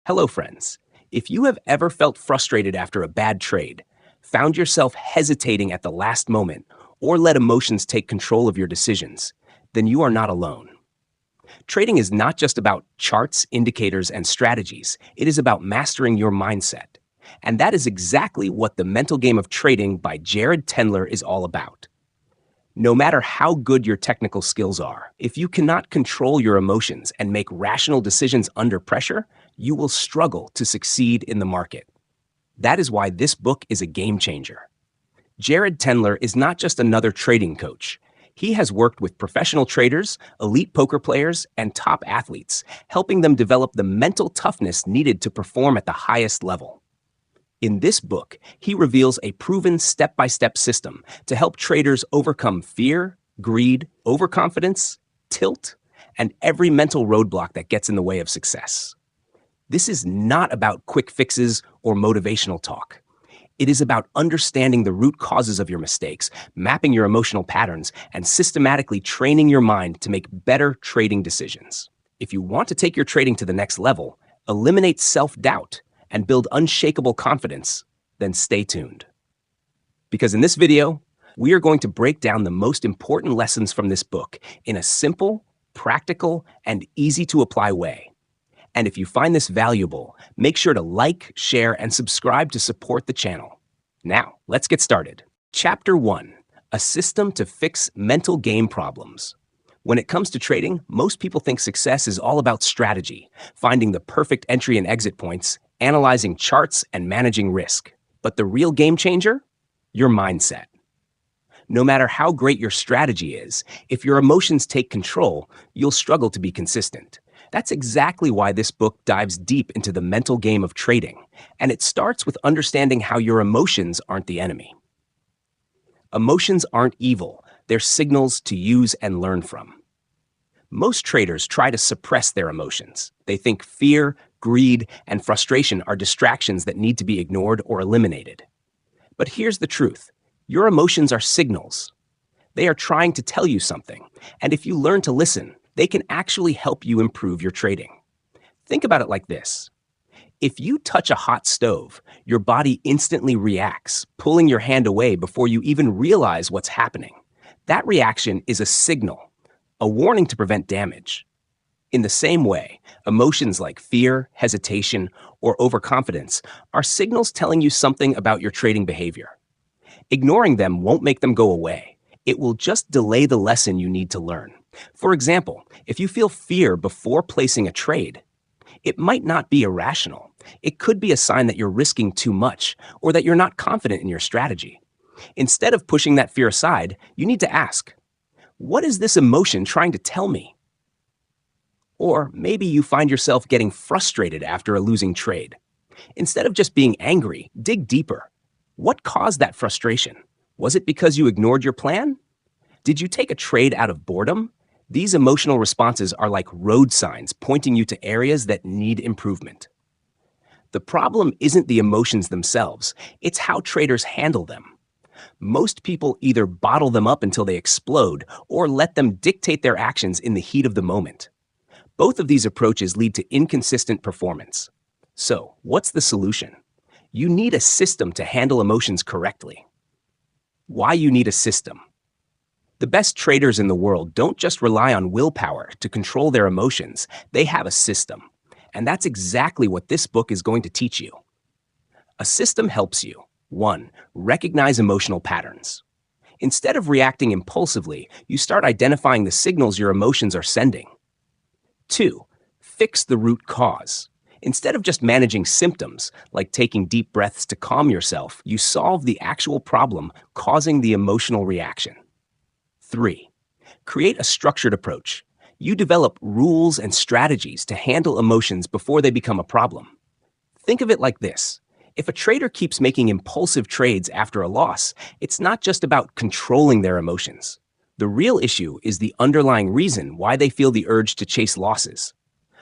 Hello, friends. If you have ever felt frustrated after a bad trade, found yourself hesitating at the last moment, or let emotions take control of your decisions, then you are not alone. Trading is not just about charts, indicators, and strategies. It is about mastering your mindset. And that is exactly what The Mental Game of Trading by Jared Tendler is all about. No matter how good your technical skills are, if you cannot control your emotions and make rational decisions under pressure, you will struggle to succeed in the market. That is why this book is a game changer. Jared Tendler is not just another trading coach. He has worked with professional traders, elite poker players, and top athletes, helping them develop the mental toughness needed to perform at the highest level. In this book, he reveals a proven step-by-step system to help traders overcome fear, greed, overconfidence, tilt, and every mental roadblock that gets in the way of success. This is not about quick fixes or motivational talk. It is about understanding the root causes of your mistakes, mapping your emotional patterns, and systematically training your mind to make better trading decisions. If you want to take your trading to the next level, eliminate self-doubt, and build unshakable confidence, then stay tuned. Because in this video, we are going to break down the most important lessons from this book in a simple, practical, and easy-to-apply way. And if you find this valuable, make sure to like, share, and subscribe to support the channel. Now, let's get started. Chapter 1: A System to Fix Mental Game Problems. When it comes to trading, most people think success is all about strategy, finding the perfect entry and exit points, analyzing charts, and managing risk. But the real game changer? Your mindset. No matter how great your strategy is, if your emotions take control, you'll struggle to be consistent. That's exactly why this book dives deep into the mental game of trading, and it starts with understanding how your emotions aren't the enemy. Emotions aren't evil, they're signals to use and learn from. Most traders try to suppress their emotions. They think fear, greed, and frustration are distractions that need to be ignored or eliminated. But here's the truth. Your emotions are signals. They are trying to tell you something, and if you learn to listen, they can actually help you improve your trading. Think about it like this. If you touch a hot stove, your body instantly reacts, pulling your hand away before you even realize what's happening. That reaction is a signal, a warning to prevent damage. In the same way, emotions like fear, hesitation, or overconfidence are signals telling you something about your trading behavior. Ignoring them won't make them go away. It will just delay the lesson you need to learn. For example, if you feel fear before placing a trade, it might not be irrational. It could be a sign that you're risking too much or that you're not confident in your strategy. Instead of pushing that fear aside, you need to ask, what is this emotion trying to tell me? Or maybe you find yourself getting frustrated after a losing trade. Instead of just being angry, dig deeper. What caused that frustration? Was it because you ignored your plan? Did you take a trade out of boredom? These emotional responses are like road signs pointing you to areas that need improvement. The problem isn't the emotions themselves, it's how traders handle them. Most people either bottle them up until they explode or let them dictate their actions in the heat of the moment. Both of these approaches lead to inconsistent performance. So, what's the solution? You need a system to handle emotions correctly. Why you need a system? The best traders in the world don't just rely on willpower to control their emotions, they have a system. And that's exactly what this book is going to teach you. A system helps you, 1. Recognize emotional patterns. Instead of reacting impulsively, you start identifying the signals your emotions are sending. 2. Fix the root cause. Instead of just managing symptoms, like taking deep breaths to calm yourself, you solve the actual problem causing the emotional reaction. 3. Create a structured approach. You develop rules and strategies to handle emotions before they become a problem. Think of it like this. If a trader keeps making impulsive trades after a loss, it's not just about controlling their emotions. The real issue is the underlying reason why they feel the urge to chase losses.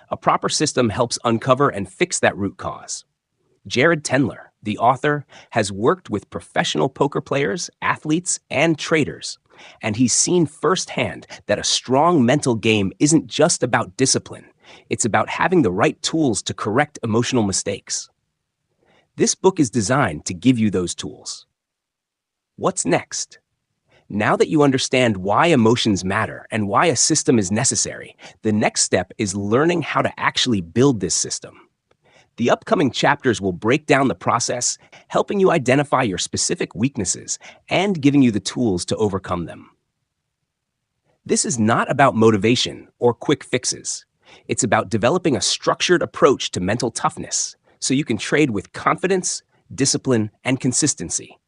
A proper system helps uncover and fix that root cause. Jared Tendler, the author, has worked with professional poker players, athletes, and traders, and he's seen firsthand that a strong mental game isn't just about discipline. It's about having the right tools to correct emotional mistakes. This book is designed to give you those tools. What's next? Now that you understand why emotions matter and why a system is necessary, the next step is learning how to actually build this system. The upcoming chapters will break down the process, helping you identify your specific weaknesses and giving you the tools to overcome them. This is not about motivation or quick fixes. It's about developing a structured approach to mental toughness so you can trade with confidence, discipline, and consistency,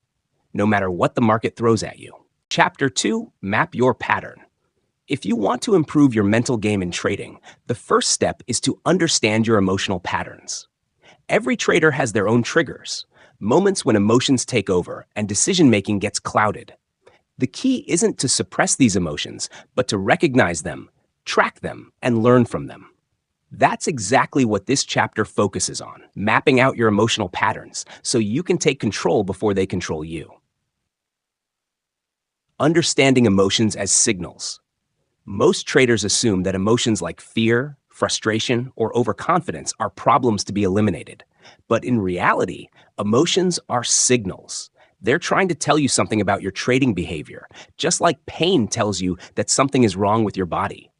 no matter what the market throws at you. Chapter 2, Map Your Pattern. If you want to improve your mental game in trading, the first step is to understand your emotional patterns. Every trader has their own triggers, moments when emotions take over and decision-making gets clouded. The key isn't to suppress these emotions, but to recognize them, track them, and learn from them. That's exactly what this chapter focuses on, mapping out your emotional patterns so you can take control before they control you. Understanding emotions as signals. Most traders assume that emotions like fear, frustration, or overconfidence are problems to be eliminated. But in reality, emotions are signals. They're trying to tell you something about your trading behavior, just like pain tells you that something is wrong with your body.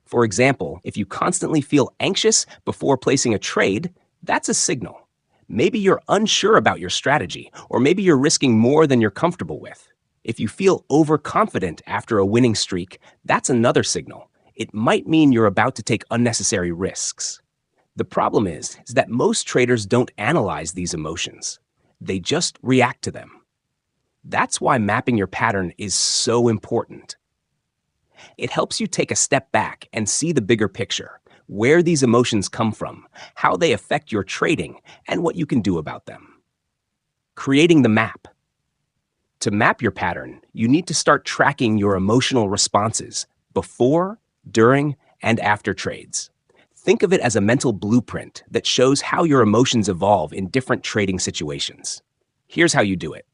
For example, if you constantly feel anxious before placing a trade, that's a signal. Maybe you're unsure about your strategy, or maybe you're risking more than you're comfortable with. If you feel overconfident after a winning streak, that's another signal. It might mean you're about to take unnecessary risks. The problem is that most traders don't analyze these emotions. They just react to them. That's why mapping your pattern is so important. It helps you take a step back and see the bigger picture, where these emotions come from, how they affect your trading, and what you can do about them. Creating the map. To map your pattern, you need to start tracking your emotional responses before, during, and after trades. Think of it as a mental blueprint that shows how your emotions evolve in different trading situations. Here's how you do it.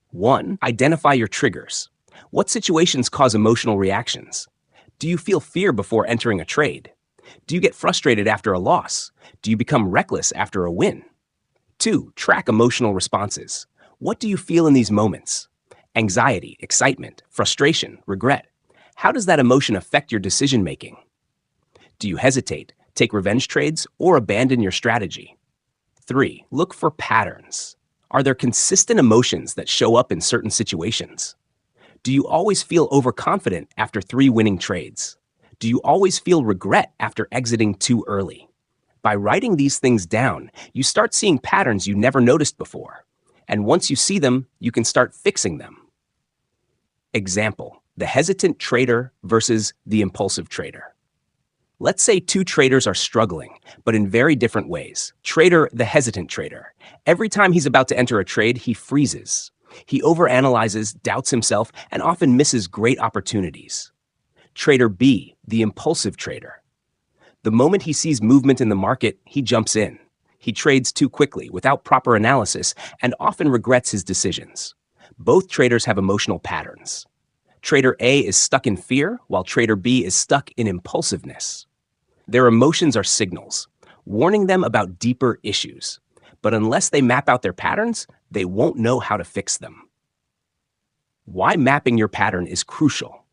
1. Identify your triggers. What situations cause emotional reactions? Do you feel fear before entering a trade? Do you get frustrated after a loss? Do you become reckless after a win? 2. Track emotional responses. What do you feel in these moments? Anxiety, excitement, frustration, regret. How does that emotion affect your decision-making? Do you hesitate, take revenge trades, or abandon your strategy? 3. Look for patterns. Are there consistent emotions that show up in certain situations? Do you always feel overconfident after 3 winning trades? Do you always feel regret after exiting too early? By writing these things down, you start seeing patterns you never noticed before. And once you see them, you can start fixing them. Example, the hesitant trader versus the impulsive trader. Let's say 2 traders are struggling, but in very different ways. Trader, the hesitant trader. Every time he's about to enter a trade, he freezes. He overanalyzes, doubts himself, and often misses great opportunities. Trader B, the impulsive trader. The moment he sees movement in the market, he jumps in. He trades too quickly, without proper analysis, and often regrets his decisions. Both traders have emotional patterns. Trader A is stuck in fear, while Trader B is stuck in impulsiveness. Their emotions are signals, warning them about deeper issues. But unless they map out their patterns, they won't know how to fix them. Why mapping your pattern is crucial.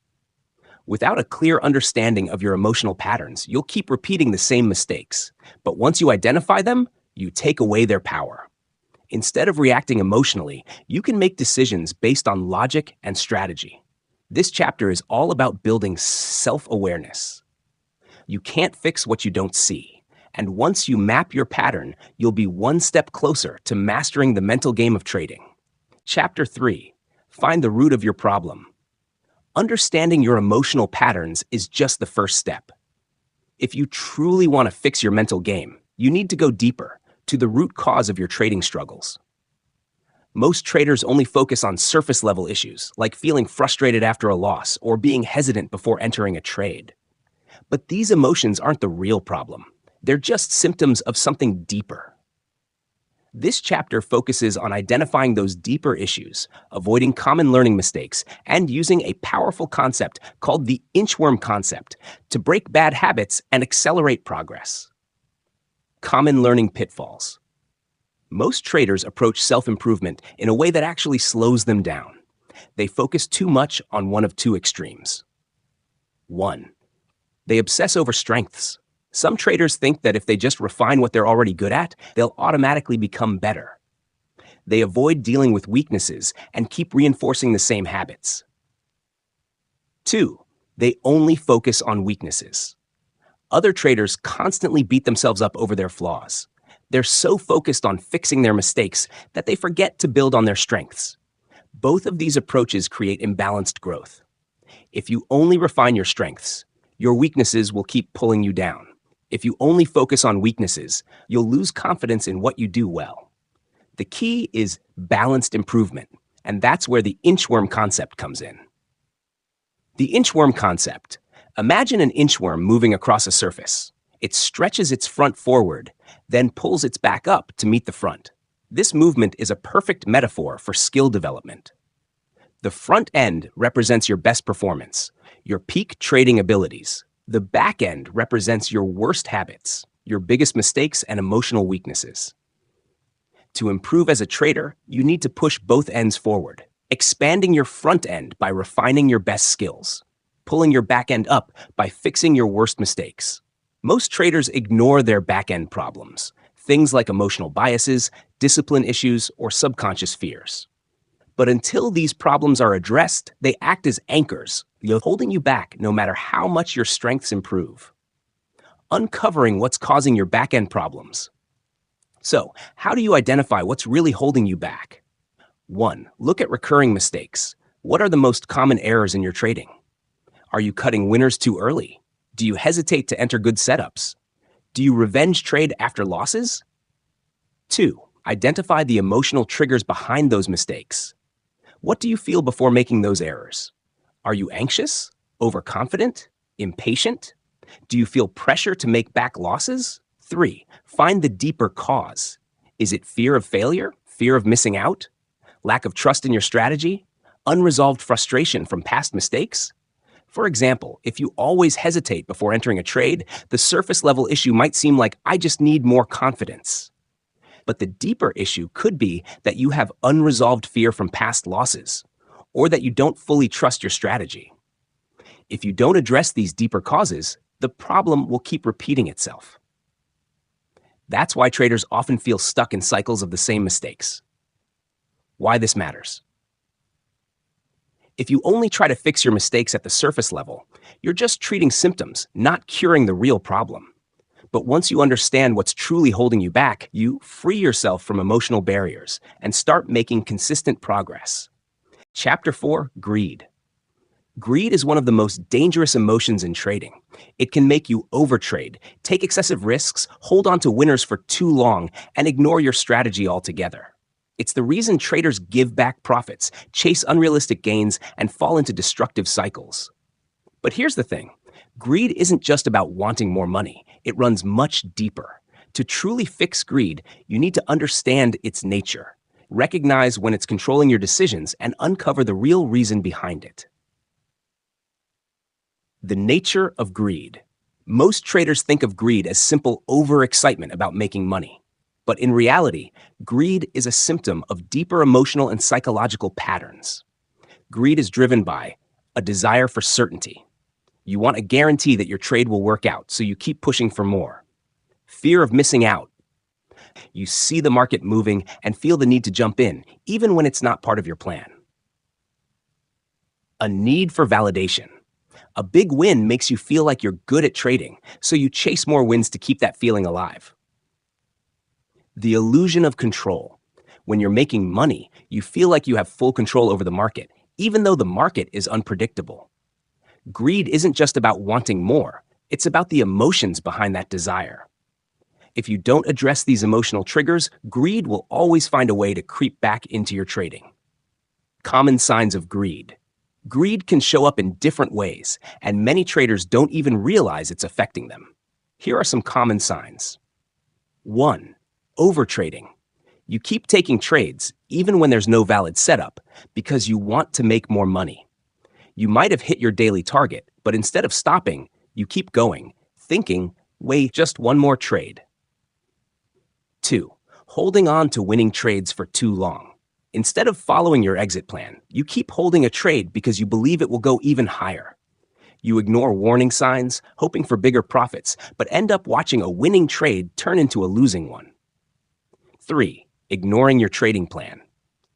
Without a clear understanding of your emotional patterns, you'll keep repeating the same mistakes. But once you identify them, you take away their power. Instead of reacting emotionally, you can make decisions based on logic and strategy. This chapter is all about building self-awareness. You can't fix what you don't see. And once you map your pattern, you'll be one step closer to mastering the mental game of trading. Chapter 3. Find the root of your problem. Understanding your emotional patterns is just the first step. If you truly want to fix your mental game, you need to go deeper, to the root cause of your trading struggles. Most traders only focus on surface-level issues, like feeling frustrated after a loss or being hesitant before entering a trade. But these emotions aren't the real problem. They're just symptoms of something deeper. This chapter focuses on identifying those deeper issues, avoiding common learning mistakes, and using a powerful concept called the inchworm concept to break bad habits and accelerate progress. Common learning pitfalls. Most traders approach self-improvement in a way that actually slows them down. They focus too much on one of two extremes. 1. They obsess over strengths. Some traders think that if they just refine what they're already good at, they'll automatically become better. They avoid dealing with weaknesses and keep reinforcing the same habits. 2. They only focus on weaknesses. Other traders constantly beat themselves up over their flaws. They're so focused on fixing their mistakes that they forget to build on their strengths. Both of these approaches create imbalanced growth. If you only refine your strengths, your weaknesses will keep pulling you down. If you only focus on weaknesses, you'll lose confidence in what you do well. The key is balanced improvement, and that's where the inchworm concept comes in. The inchworm concept. Imagine an inchworm moving across a surface. It stretches its front forward, then pulls its back up to meet the front. This movement is a perfect metaphor for skill development. The front end represents your best performance, your peak trading abilities. The back end represents your worst habits, your biggest mistakes and emotional weaknesses. To improve as a trader, you need to push both ends forward, expanding your front end by refining your best skills, pulling your back end up by fixing your worst mistakes. Most traders ignore their back end problems, things like emotional biases, discipline issues, or subconscious fears. But until these problems are addressed, they act as anchors, holding you back no matter how much your strengths improve. Uncovering what's causing your back-end problems. So, how do you identify what's really holding you back? 1. Look at recurring mistakes. What are the most common errors in your trading? Are you cutting winners too early? Do you hesitate to enter good setups? Do you revenge trade after losses? 2. Identify the emotional triggers behind those mistakes. What do you feel before making those errors? Are you anxious, overconfident, impatient? Do you feel pressure to make back losses? 3. Find the deeper cause. Is it fear of failure, fear of missing out, lack of trust in your strategy, unresolved frustration from past mistakes? For example, if you always hesitate before entering a trade, the surface level issue might seem like, I just need more confidence. But the deeper issue could be that you have unresolved fear from past losses, or that you don't fully trust your strategy. If you don't address these deeper causes, the problem will keep repeating itself. That's why traders often feel stuck in cycles of the same mistakes. Why this matters. If you only try to fix your mistakes at the surface level, you're just treating symptoms, not curing the real problem. But once you understand what's truly holding you back, you free yourself from emotional barriers and start making consistent progress. Chapter 4, Greed. Greed is one of the most dangerous emotions in trading. It can make you overtrade, take excessive risks, hold on to winners for too long, and ignore your strategy altogether. It's the reason traders give back profits, chase unrealistic gains, and fall into destructive cycles. But here's the thing. Greed isn't just about wanting more money. It runs much deeper. To truly fix greed, you need to understand its nature, recognize when it's controlling your decisions, and uncover the real reason behind it. The nature of greed. Most traders think of greed as simple overexcitement about making money. But in reality, greed is a symptom of deeper emotional and psychological patterns. Greed is driven by a desire for certainty. You want a guarantee that your trade will work out, so you keep pushing for more. Fear of missing out. You see the market moving and feel the need to jump in, even when it's not part of your plan. A need for validation. A big win makes you feel like you're good at trading, so you chase more wins to keep that feeling alive. The illusion of control. When you're making money, you feel like you have full control over the market, even though the market is unpredictable. Greed isn't just about wanting more, it's about the emotions behind that desire. If you don't address these emotional triggers, greed will always find a way to creep back into your trading. Common signs of greed. Greed can show up in different ways, and many traders don't even realize it's affecting them. Here are some common signs. 1. Overtrading. You keep taking trades, even when there's no valid setup, because you want to make more money. You might have hit your daily target, but instead of stopping, you keep going, thinking, wait, just one more trade. 2. Holding on to winning trades for too long. Instead of following your exit plan, you keep holding a trade because you believe it will go even higher. You ignore warning signs, hoping for bigger profits, but end up watching a winning trade turn into a losing one. 3. Ignoring your trading plan.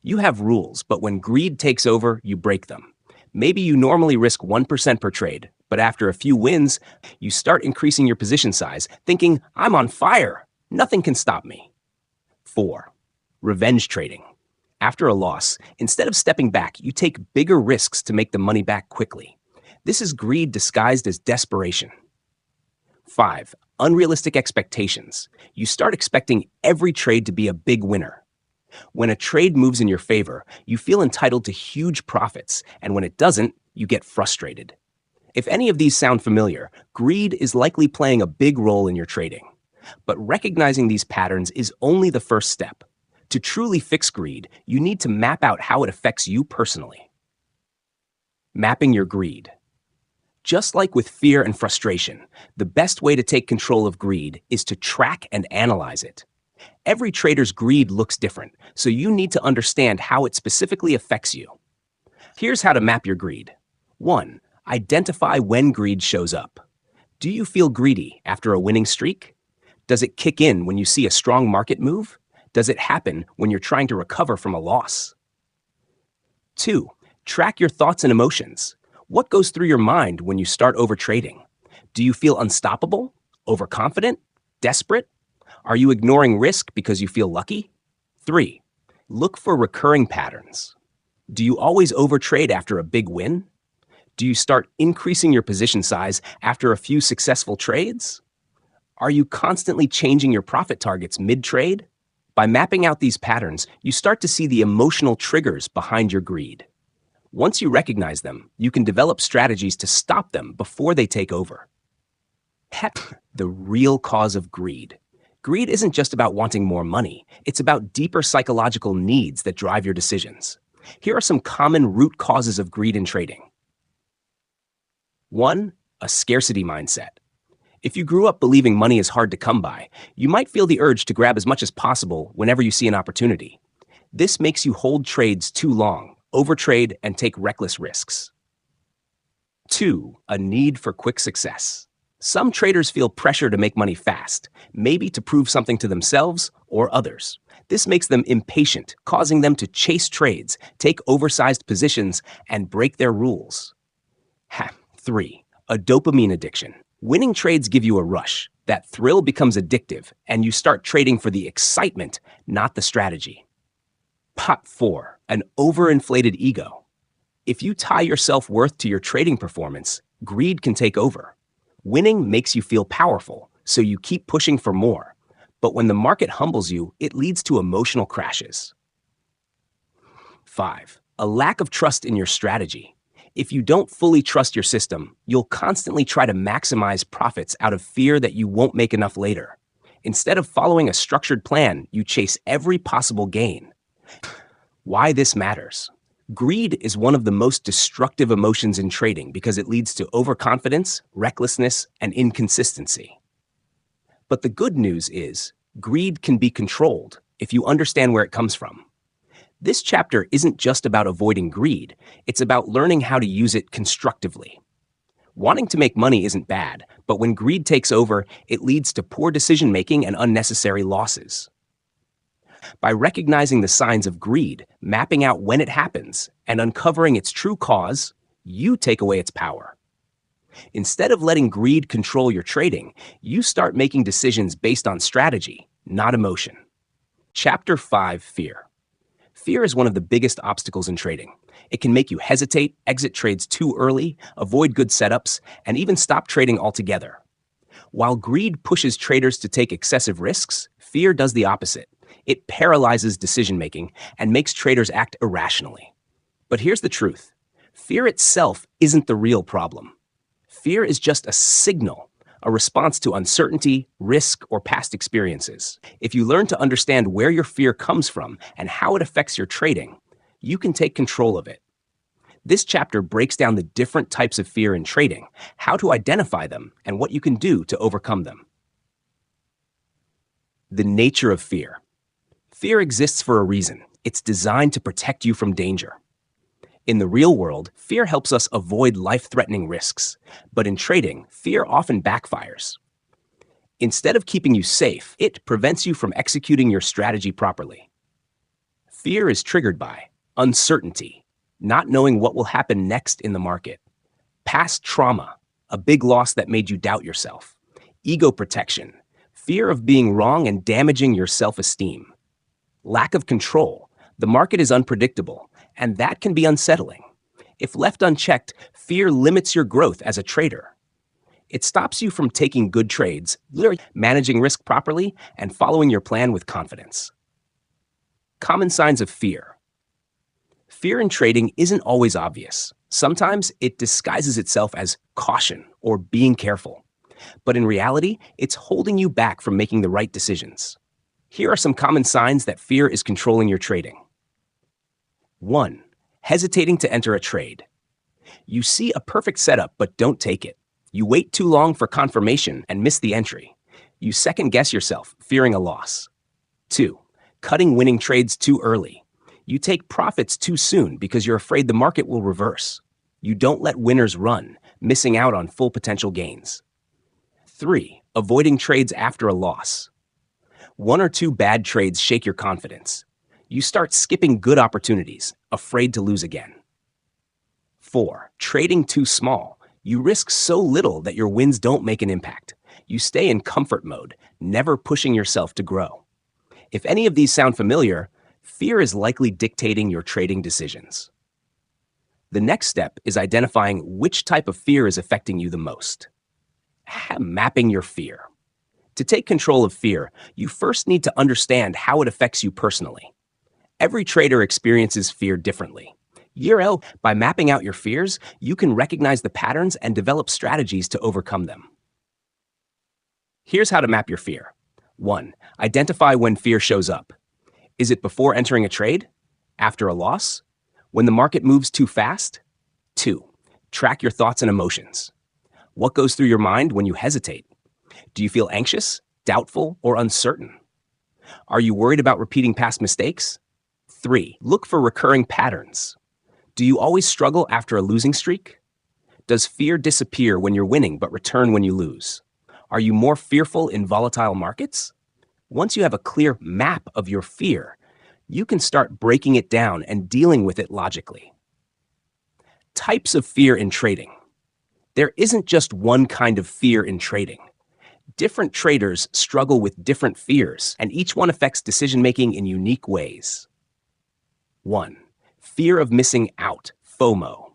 You have rules, but when greed takes over, you break them. Maybe you normally risk 1% per trade, but after a few wins, you start increasing your position size, thinking, I'm on fire. Nothing can stop me. 4. Revenge trading. After a loss, instead of stepping back, you take bigger risks to make the money back quickly. This is greed disguised as desperation. 5. Unrealistic expectations. You start expecting every trade to be a big winner. When a trade moves in your favor, you feel entitled to huge profits, and when it doesn't, you get frustrated. If any of these sound familiar, greed is likely playing a big role in your trading. But recognizing these patterns is only the first step. To truly fix greed, you need to map out how it affects you personally. Mapping your greed. Just like with fear and frustration, the best way to take control of greed is to track and analyze it. Every trader's greed looks different, so you need to understand how it specifically affects you. Here's how to map your greed. 1. Identify when greed shows up. Do you feel greedy after a winning streak? Does it kick in when you see a strong market move? Does it happen when you're trying to recover from a loss? 2. Track your thoughts and emotions. What goes through your mind when you start overtrading? Do you feel unstoppable, overconfident, desperate? Are you ignoring risk because you feel lucky? 3. Look for recurring patterns. Do you always overtrade after a big win? Do you start increasing your position size after a few successful trades? Are you constantly changing your profit targets mid-trade? By mapping out these patterns, you start to see the emotional triggers behind your greed. Once you recognize them, you can develop strategies to stop them before they take over. The real cause of greed. Greed isn't just about wanting more money. It's about deeper psychological needs that drive your decisions. Here are some common root causes of greed in trading. 1. A scarcity mindset. If you grew up believing money is hard to come by, you might feel the urge to grab as much as possible whenever you see an opportunity. This makes you hold trades too long, overtrade, and take reckless risks. 2. A need for quick success. Some traders feel pressure to make money fast, maybe to prove something to themselves or others. This makes them impatient, causing them to chase trades, take oversized positions, and break their rules. 3. A dopamine addiction. Winning trades give you a rush. That thrill becomes addictive, and you start trading for the excitement, not the strategy. 4. An overinflated ego. If you tie your self-worth to your trading performance, greed can take over. Winning makes you feel powerful, so you keep pushing for more. But when the market humbles you, it leads to emotional crashes. 5. A lack of trust in your strategy. If you don't fully trust your system, you'll constantly try to maximize profits out of fear that you won't make enough later. Instead of following a structured plan, you chase every possible gain. Why this matters. Greed is one of the most destructive emotions in trading because it leads to overconfidence, recklessness, and inconsistency. But the good news is, greed can be controlled if you understand where it comes from. This chapter isn't just about avoiding greed, it's about learning how to use it constructively. Wanting to make money isn't bad, but when greed takes over, it leads to poor decision-making and unnecessary losses. By recognizing the signs of greed, mapping out when it happens, and uncovering its true cause, you take away its power. Instead of letting greed control your trading, you start making decisions based on strategy, not emotion. Chapter 5: Fear. Fear is one of the biggest obstacles in trading. It can make you hesitate, exit trades too early, avoid good setups, and even stop trading altogether. While greed pushes traders to take excessive risks, fear does the opposite. It paralyzes decision-making and makes traders act irrationally. But here's the truth. Fear itself isn't the real problem. Fear is just a signal, a response to uncertainty, risk, or past experiences. If you learn to understand where your fear comes from and how it affects your trading, you can take control of it. This chapter breaks down the different types of fear in trading, how to identify them, and what you can do to overcome them. The nature of fear. Fear exists for a reason. It's designed to protect you from danger. In the real world, fear helps us avoid life-threatening risks, but in trading, fear often backfires. Instead of keeping you safe, it prevents you from executing your strategy properly. Fear is triggered by uncertainty, not knowing what will happen next in the market; past trauma, a big loss that made you doubt yourself; ego protection, fear of being wrong and damaging your self-esteem; lack of control, the market is unpredictable, and that can be unsettling. If left unchecked, fear limits your growth as a trader. It stops you from taking good trades, managing risk properly, and following your plan with confidence. Common signs of fear. Fear in trading isn't always obvious. Sometimes it disguises itself as caution or being careful. But in reality, it's holding you back from making the right decisions. Here are some common signs that fear is controlling your trading. 1. Hesitating to enter a trade. You see a perfect setup but don't take it. You wait too long for confirmation and miss the entry. You second-guess yourself, fearing a loss. 2. Cutting winning trades too early. You take profits too soon because you're afraid the market will reverse. You don't let winners run, missing out on full potential gains. 3. Avoiding trades after a loss. 1 or 2 bad trades shake your confidence. You start skipping good opportunities, afraid to lose again. 4. Trading too small. You risk so little that your wins don't make an impact. You stay in comfort mode, never pushing yourself to grow. If any of these sound familiar, fear is likely dictating your trading decisions. The next step is identifying which type of fear is affecting you the most. Mapping your fear. To take control of fear, you first need to understand how it affects you personally. Every trader experiences fear differently. By mapping out your fears, you can recognize the patterns and develop strategies to overcome them. Here's how to map your fear. 1. Identify when fear shows up. Is it before entering a trade? After a loss? When the market moves too fast? 2. Track your thoughts and emotions. What goes through your mind when you hesitate? Do you feel anxious, doubtful, or uncertain? Are you worried about repeating past mistakes? 3. Look for recurring patterns. Do you always struggle after a losing streak? Does fear disappear when you're winning but return when you lose? Are you more fearful in volatile markets? Once you have a clear map of your fear, you can start breaking it down and dealing with it logically. Types of fear in trading. There isn't just one kind of fear in trading. Different traders struggle with different fears, and each one affects decision-making in unique ways. 1. Fear of missing out, FOMO.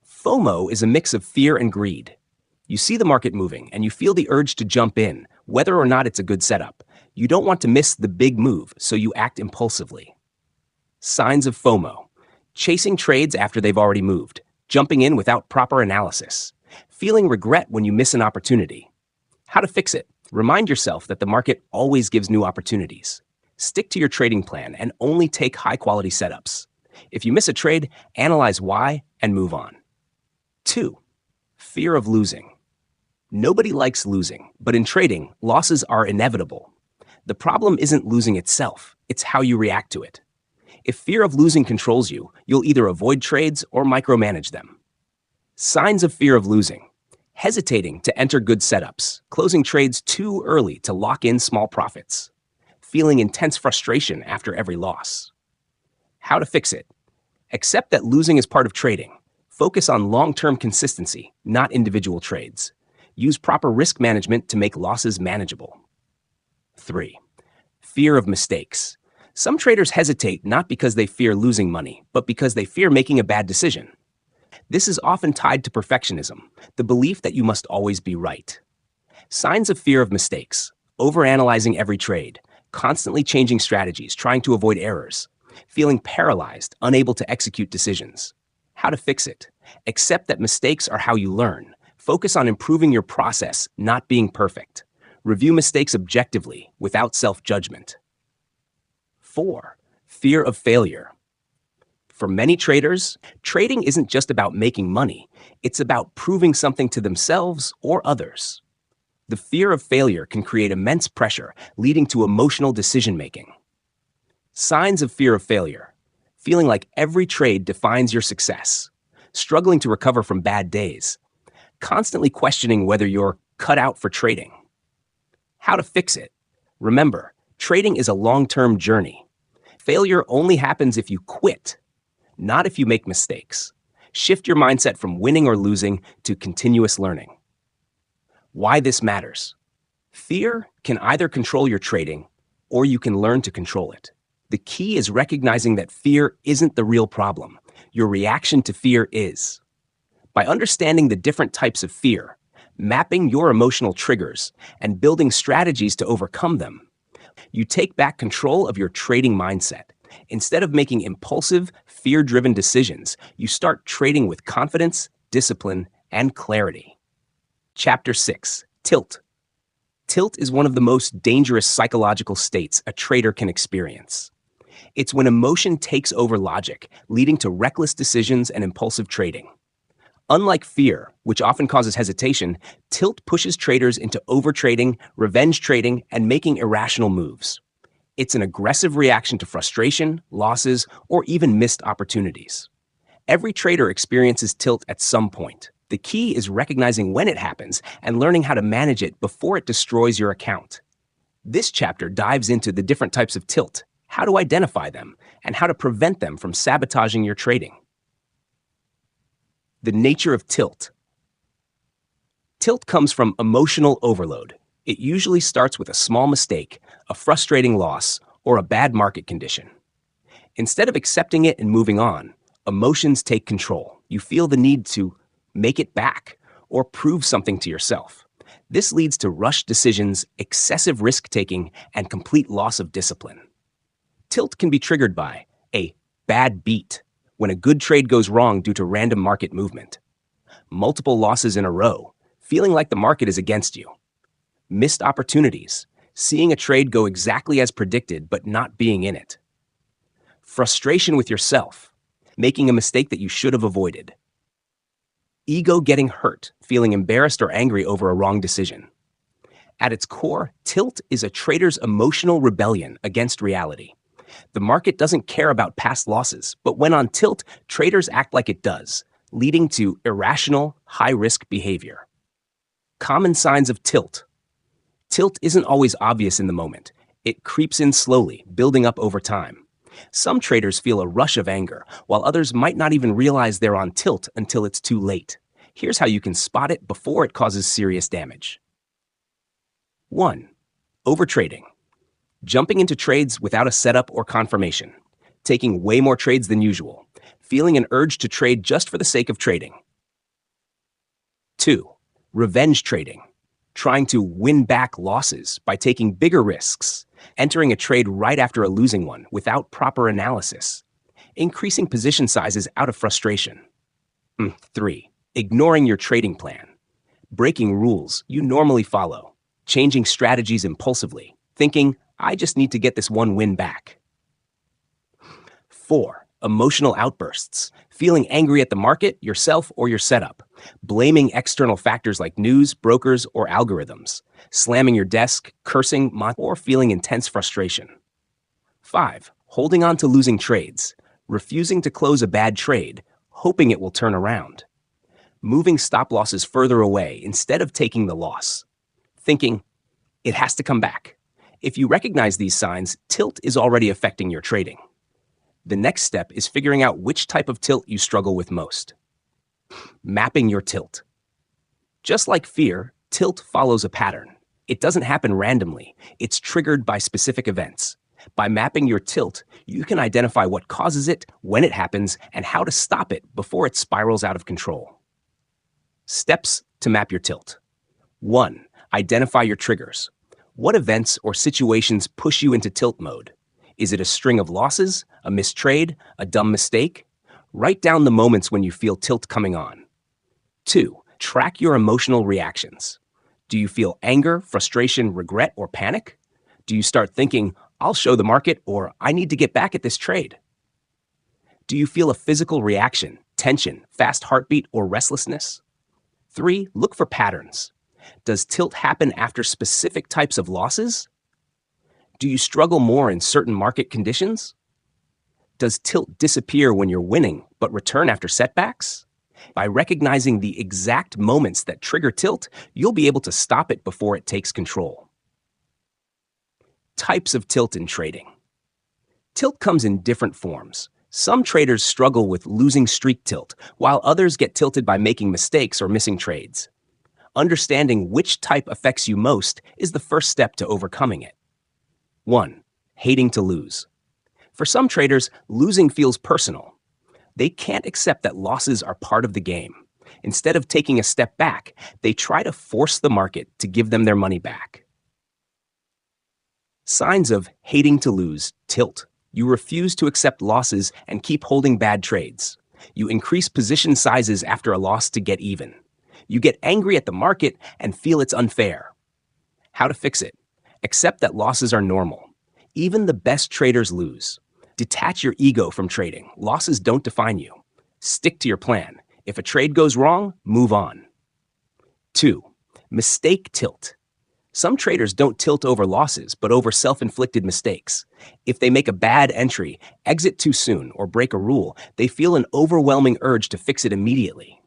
FOMO is a mix of fear and greed. You see the market moving, and you feel the urge to jump in, whether or not it's a good setup. You don't want to miss the big move, so you act impulsively. Signs of FOMO. Chasing trades after they've already moved, jumping in without proper analysis, feeling regret when you miss an opportunity. How to fix it? Remind yourself that the market always gives new opportunities. Stick to your trading plan and only take high-quality setups. If you miss a trade, analyze why and move on. 2. Fear of losing. Nobody likes losing, but in trading, losses are inevitable. The problem isn't losing itself, it's how you react to it. If fear of losing controls you, you'll either avoid trades or micromanage them. Signs of fear of losing. Hesitating to enter good setups, closing trades too early to lock in small profits, feeling intense frustration after every loss. How to fix it? Accept that losing is part of trading. Focus on long-term consistency, not individual trades. Use proper risk management to make losses manageable. 3. Fear of mistakes. Some traders hesitate not because they fear losing money, but because they fear making a bad decision. This is often tied to perfectionism, the belief that you must always be right. Signs of fear of mistakes: overanalyzing every trade, constantly changing strategies, trying to avoid errors, feeling paralyzed, unable to execute decisions. How to fix it? Accept that mistakes are how you learn. Focus on improving your process, not being perfect. Review mistakes objectively, without self-judgment. 4. Fear of failure. For many traders, trading isn't just about making money, it's about proving something to themselves or others. The fear of failure can create immense pressure, leading to emotional decision-making. Signs of fear of failure: feeling like every trade defines your success, struggling to recover from bad days, constantly questioning whether you're cut out for trading. How to fix it? Remember, trading is a long-term journey. Failure only happens if you quit, not if you make mistakes. Shift your mindset from winning or losing to continuous learning. Why this matters. Fear can either control your trading, or you can learn to control it. The key is recognizing that fear isn't the real problem. Your reaction to fear is. By understanding the different types of fear, mapping your emotional triggers, and building strategies to overcome them, you take back control of your trading mindset. Instead of making impulsive, fear-driven decisions, you start trading with confidence, discipline, and clarity. Chapter 6. Tilt. Tilt is one of the most dangerous psychological states a trader can experience. It's when emotion takes over logic, leading to reckless decisions and impulsive trading. Unlike fear, which often causes hesitation, tilt pushes traders into overtrading, revenge trading, and making irrational moves. It's an aggressive reaction to frustration, losses, or even missed opportunities. Every trader experiences tilt at some point. The key is recognizing when it happens and learning how to manage it before it destroys your account. This chapter dives into the different types of tilt, how to identify them, and how to prevent them from sabotaging your trading. The nature of tilt. Tilt comes from emotional overload. It usually starts with a small mistake, a frustrating loss, or a bad market condition. Instead of accepting it and moving on, emotions take control. You feel the need to make it back or prove something to yourself. This leads to rushed decisions, excessive risk-taking, and complete loss of discipline. Tilt can be triggered by a bad beat, when a good trade goes wrong due to random market movement. Multiple losses in a row, feeling like the market is against you. Missed opportunities, seeing a trade go exactly as predicted but not being in it. Frustration with yourself, making a mistake that you should have avoided. Ego getting hurt, feeling embarrassed or angry over a wrong decision. At its core, tilt is a trader's emotional rebellion against reality. The market doesn't care about past losses, but when on tilt, traders act like it does, leading to irrational, high-risk behavior. Common signs of tilt. Tilt isn't always obvious in the moment. It creeps in slowly, building up over time. Some traders feel a rush of anger, while others might not even realize they're on tilt until it's too late. Here's how you can spot it before it causes serious damage. 1. Overtrading. Jumping into trades without a setup or confirmation. Taking way more trades than usual. Feeling an urge to trade just for the sake of trading. 2. Revenge trading. Trying to win back losses by taking bigger risks. Entering a trade right after a losing one without proper analysis. Increasing position sizes out of frustration. 3. Ignoring your trading plan. Breaking rules you normally follow. Changing strategies impulsively. Thinking, I just need to get this one win back. 4. Emotional outbursts. Feeling angry at the market, yourself, or your setup. Blaming external factors like news, brokers, or algorithms. Slamming your desk, cursing, or feeling intense frustration. 5. Holding on to losing trades. Refusing to close a bad trade, hoping it will turn around. Moving stop losses further away instead of taking the loss. Thinking, it has to come back. If you recognize these signs, tilt is already affecting your trading. The next step is figuring out which type of tilt you struggle with most. Mapping your tilt. Just like fear, tilt follows a pattern. It doesn't happen randomly. It's triggered by specific events. By mapping your tilt, you can identify what causes it, when it happens, and how to stop it before it spirals out of control. Steps to map your tilt. 1. Identify your triggers. What events or situations push you into tilt mode? Is it a string of losses, a missed trade, a dumb mistake? Write down the moments when you feel tilt coming on. 2. Track your emotional reactions. Do you feel anger, frustration, regret, or panic? Do you start thinking, I'll show the market, or I need to get back at this trade? Do you feel a physical reaction, tension, fast heartbeat, or restlessness? 3. Look for patterns. Does tilt happen after specific types of losses? Do you struggle more in certain market conditions? Does tilt disappear when you're winning, but return after setbacks? By recognizing the exact moments that trigger tilt, you'll be able to stop it before it takes control. Types of tilt in trading. Tilt comes in different forms. Some traders struggle with losing streak tilt, while others get tilted by making mistakes or missing trades. Understanding which type affects you most is the first step to overcoming it. 1. Hating to lose. For some traders, losing feels personal. They can't accept that losses are part of the game. Instead of taking a step back, they try to force the market to give them their money back. Signs of hating to lose, tilt. You refuse to accept losses and keep holding bad trades. You increase position sizes after a loss to get even. You get angry at the market and feel it's unfair. How to fix it? Accept that losses are normal. Even the best traders lose. Detach your ego from trading. Losses don't define you. Stick to your plan. If a trade goes wrong, move on. 2. Mistake tilt. Some traders don't tilt over losses, but over self-inflicted mistakes. If they make a bad entry, exit too soon, or break a rule, they feel an overwhelming urge to fix it immediately.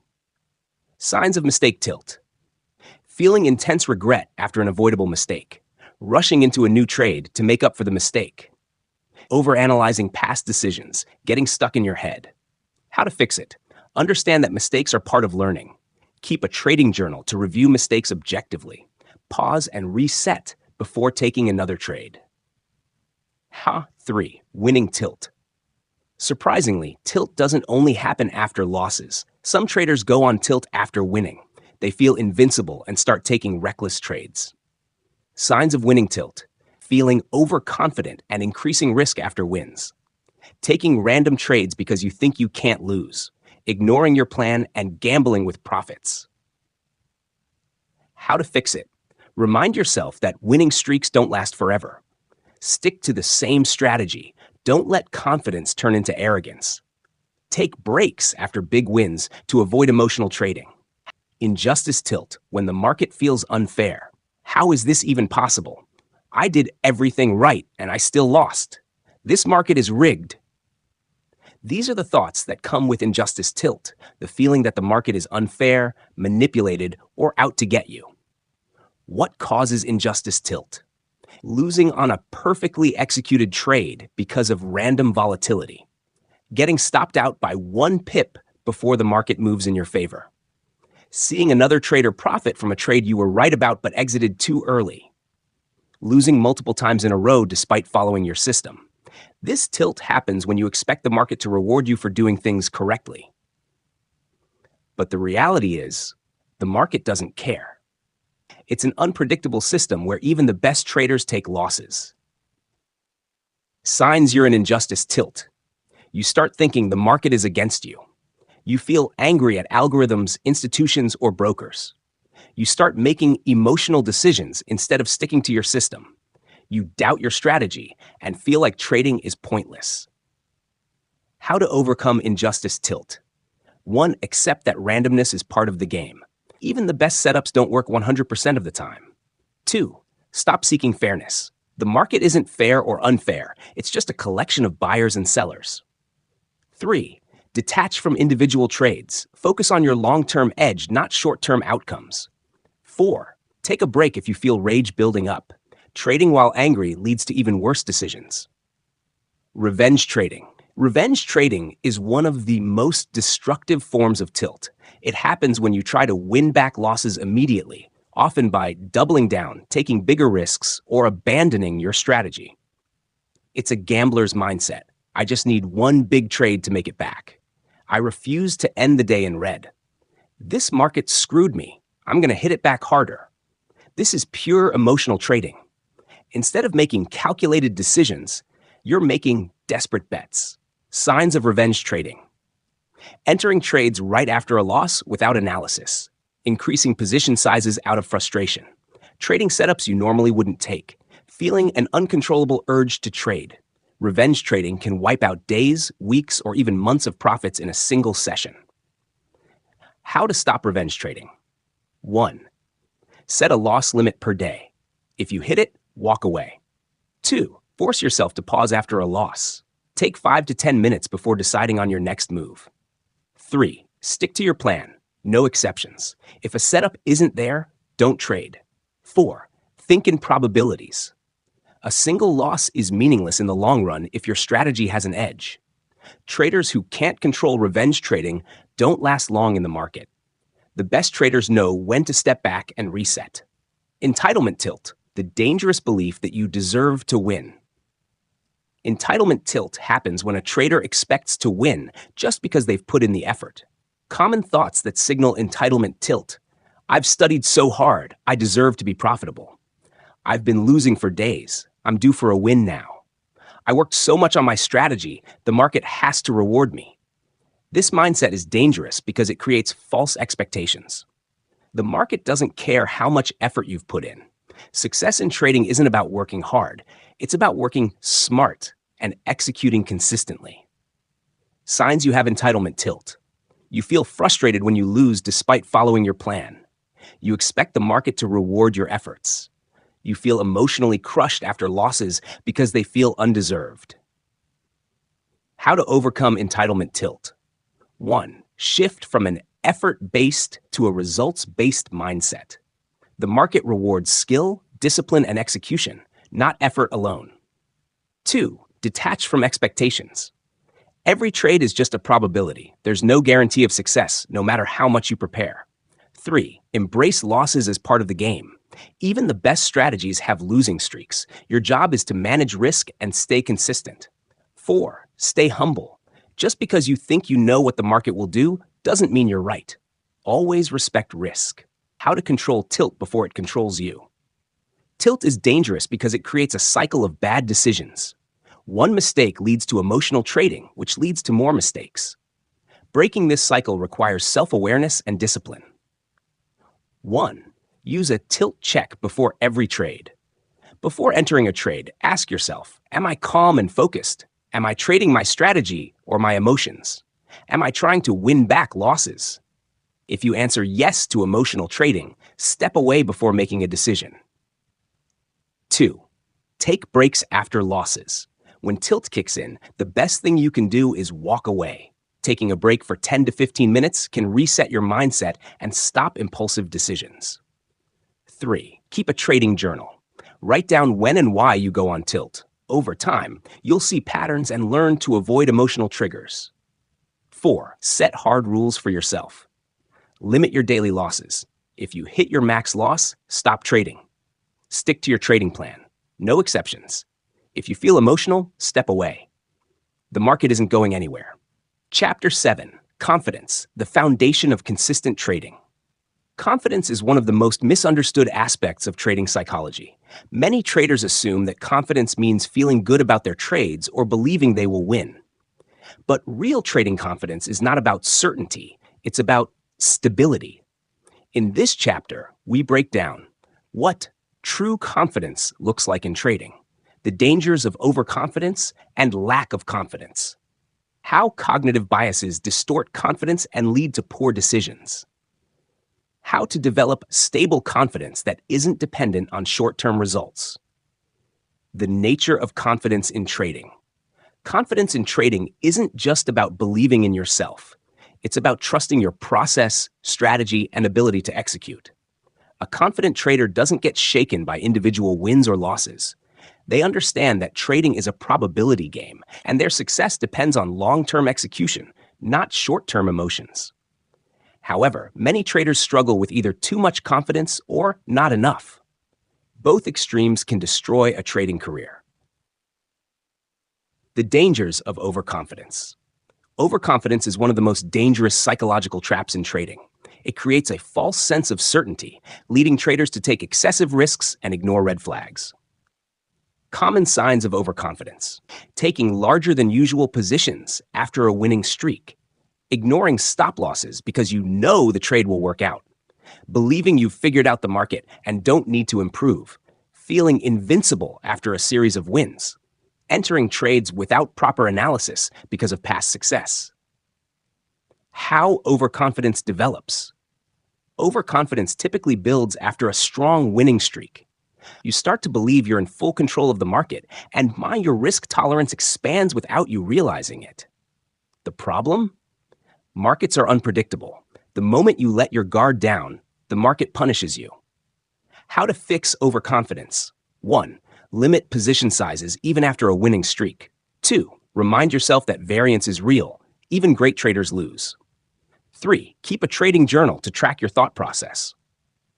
Signs of mistake tilt. Feeling intense regret after an avoidable mistake. Rushing into a new trade to make up for the mistake. Overanalyzing past decisions, getting stuck in your head. How to fix it? Understand that mistakes are part of learning. Keep a trading journal to review mistakes objectively. Pause and reset before taking another trade. 3. Winning tilt. Surprisingly, tilt doesn't only happen after losses. Some traders go on tilt after winning. They feel invincible and start taking reckless trades. Signs of winning tilt. Feeling overconfident and increasing risk after wins. Taking random trades because you think you can't lose. Ignoring your plan and gambling with profits. How to fix it? Remind yourself that winning streaks don't last forever. Stick to the same strategy. Don't let confidence turn into arrogance. Take breaks after big wins to avoid emotional trading. Injustice tilt when the market feels unfair. How is this even possible? I did everything right and I still lost. This market is rigged. These are the thoughts that come with injustice tilt, the feeling that the market is unfair, manipulated, or out to get you. What causes injustice tilt? Losing on a perfectly executed trade because of random volatility. Getting stopped out by 1 pip before the market moves in your favor. Seeing another trader profit from a trade you were right about but exited too early. Losing multiple times in a row despite following your system. This tilt happens when you expect the market to reward you for doing things correctly. But the reality is, the market doesn't care. It's an unpredictable system where even the best traders take losses. Signs you're in injustice tilt. You start thinking the market is against you. You feel angry at algorithms, institutions, or brokers. You start making emotional decisions instead of sticking to your system. You doubt your strategy and feel like trading is pointless. How to overcome injustice tilt. 1. Accept that randomness is part of the game. Even the best setups don't work 100% of the time. 2. Stop seeking fairness. The market isn't fair or unfair. It's just a collection of buyers and sellers. 3. Detach from individual trades. Focus on your long-term edge, not short-term outcomes. 4. Take a break if you feel rage building up. Trading while angry leads to even worse decisions. Revenge trading. Revenge trading is one of the most destructive forms of tilt. It happens when you try to win back losses immediately, often by doubling down, taking bigger risks, or abandoning your strategy. It's a gambler's mindset. I just need 1 big trade to make it back. I refuse to end the day in red. This market screwed me. I'm going to hit it back harder. This is pure emotional trading. Instead of making calculated decisions, you're making desperate bets. Signs of revenge trading. Entering trades right after a loss without analysis. increasing position sizes out of frustration, trading setups you normally wouldn't take, feeling an uncontrollable urge to trade. Revenge trading can wipe out days, weeks, or even months of profits in a single session. How to stop revenge trading. 1. Set a loss limit per day. If you hit it, walk away. 2. Force yourself to pause after a loss. Take 5 to 10 minutes before deciding on your next move. 3. Stick to your plan. No exceptions. If a setup isn't there, don't trade. 4. Think in probabilities. A single loss is meaningless in the long run if your strategy has an edge. Traders who can't control revenge trading don't last long in the market. The best traders know when to step back and reset. Entitlement tilt, the dangerous belief that you deserve to win. Entitlement tilt happens when a trader expects to win just because they've put in the effort. Common thoughts that signal entitlement tilt. I've studied so hard, I deserve to be profitable. I've been losing for days, I'm due for a win now. I worked so much on my strategy, the market has to reward me. This mindset is dangerous because it creates false expectations. The market doesn't care how much effort you've put in. Success in trading isn't about working hard, it's about working smart and executing consistently. Signs you have entitlement tilt. You feel frustrated when you lose despite following your plan. You expect the market to reward your efforts. You feel emotionally crushed after losses because they feel undeserved. How to overcome entitlement tilt. 1. Shift from an effort-based to a results-based mindset. The market rewards skill, discipline, and execution, not effort alone. 2. Detach from expectations. Every trade is just a probability. There's no guarantee of success, no matter how much you prepare. 3. Embrace losses as part of the game. Even the best strategies have losing streaks. Your job is to manage risk and stay consistent. 4. Stay humble. Just because you think you know what the market will do doesn't mean you're right. Always respect risk. How to control tilt before it controls you. Tilt is dangerous because it creates a cycle of bad decisions. One mistake leads to emotional trading, which leads to more mistakes. Breaking this cycle requires self-awareness and discipline. 1. Use a tilt check before every trade. Before entering a trade, ask yourself, am I calm and focused? Am I trading my strategy or my emotions? Am I trying to win back losses? If you answer yes to emotional trading, step away before making a decision. 2. Take breaks after losses. When tilt kicks in, the best thing you can do is walk away. Taking a break for 10 to 15 minutes can reset your mindset and stop impulsive decisions. 3. Keep a trading journal. Write down when and why you go on tilt. Over time, you'll see patterns and learn to avoid emotional triggers. 4. Set hard rules for yourself. Limit your daily losses. If you hit your max loss, stop trading. Stick to your trading plan. No exceptions. If you feel emotional, step away. The market isn't going anywhere. Chapter 7. Confidence, the foundation of consistent trading. Confidence is one of the most misunderstood aspects of trading psychology. Many traders assume that confidence means feeling good about their trades or believing they will win. But real trading confidence is not about certainty, it's about stability. In this chapter, we break down what true confidence looks like in trading, the dangers of overconfidence and lack of confidence, how cognitive biases distort confidence and lead to poor decisions, how to develop stable confidence that isn't dependent on short-term results, the nature of confidence in trading. Confidence in trading isn't just about believing in yourself. It's about trusting your process, strategy, and ability to execute. A confident trader doesn't get shaken by individual wins or losses. They understand that trading is a probability game, and their success depends on long-term execution, not short-term emotions. However, many traders struggle with either too much confidence or not enough. Both extremes can destroy a trading career. The dangers of overconfidence. Overconfidence is one of the most dangerous psychological traps in trading. It creates a false sense of certainty, leading traders to take excessive risks and ignore red flags. Common signs of overconfidence: taking larger than usual positions after a winning streak, ignoring stop losses because you know the trade will work out, believing you've figured out the market and don't need to improve, feeling invincible after a series of wins, entering trades without proper analysis because of past success. How overconfidence develops. Overconfidence typically builds after a strong winning streak. You start to believe you're in full control of the market, and your risk tolerance expands without you realizing it. The problem? Markets are unpredictable. The moment you let your guard down, the market punishes you. How to fix overconfidence. 1. Limit position sizes even after a winning streak. 2. Remind yourself that variance is real. Even great traders lose. 3. Keep a trading journal to track your thought process.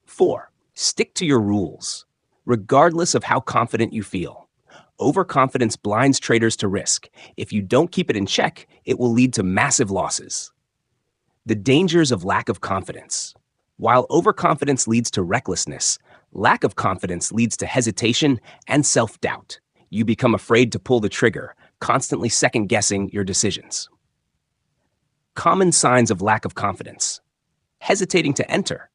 4. Stick to your rules, regardless of how confident you feel. Overconfidence blinds traders to risk. If you don't keep it in check, it will lead to massive losses. The dangers of lack of confidence. While overconfidence leads to recklessness, lack of confidence leads to hesitation and self-doubt. You become afraid to pull the trigger, constantly second-guessing your decisions. Common signs of lack of confidence. Hesitating to enter.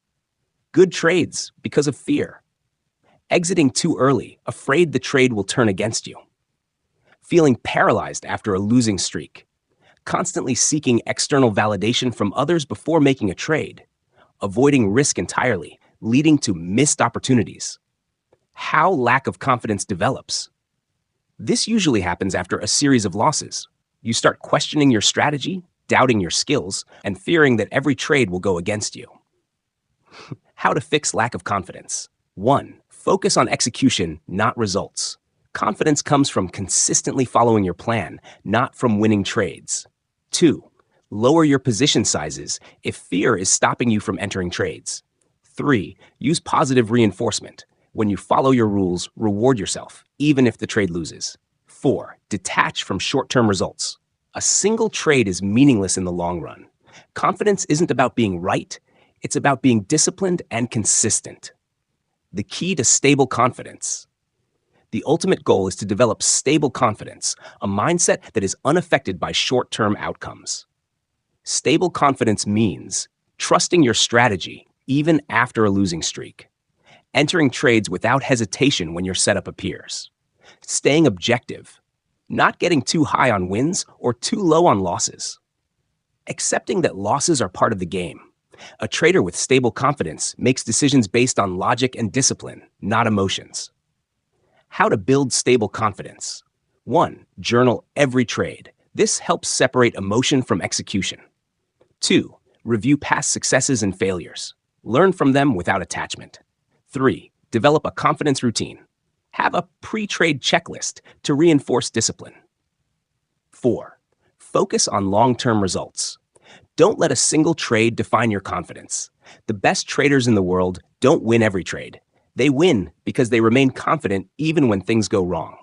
Good trades because of fear. Exiting too early, afraid the trade will turn against you. Feeling paralyzed after a losing streak. Constantly seeking external validation from others before making a trade. Avoiding risk entirely, leading to missed opportunities. How lack of confidence develops. This usually happens after a series of losses. You start questioning your strategy, doubting your skills, and fearing that every trade will go against you. How to fix lack of confidence. 1. Focus on execution, not results. Confidence comes from consistently following your plan, not from winning trades. 2. Lower your position sizes if fear is stopping you from entering trades. 3. Use positive reinforcement. When you follow your rules, reward yourself, even if the trade loses. 4. Detach from short-term results. A single trade is meaningless in the long run. Confidence isn't about being right, it's about being disciplined and consistent. The key to stable confidence. The ultimate goal is to develop stable confidence, a mindset that is unaffected by short-term outcomes. Stable confidence means trusting your strategy even after a losing streak, entering trades without hesitation when your setup appears, staying objective, not getting too high on wins or too low on losses, accepting that losses are part of the game. A trader with stable confidence makes decisions based on logic and discipline, not emotions. How to build stable confidence. 1. Journal every trade. This helps separate emotion from execution. 2. Review past successes and failures. Learn from them without attachment. 3. Develop a confidence routine. Have a pre-trade checklist to reinforce discipline. 4. Focus on long-term results. Don't let a single trade define your confidence. The best traders in the world don't win every trade. They win because they remain confident even when things go wrong.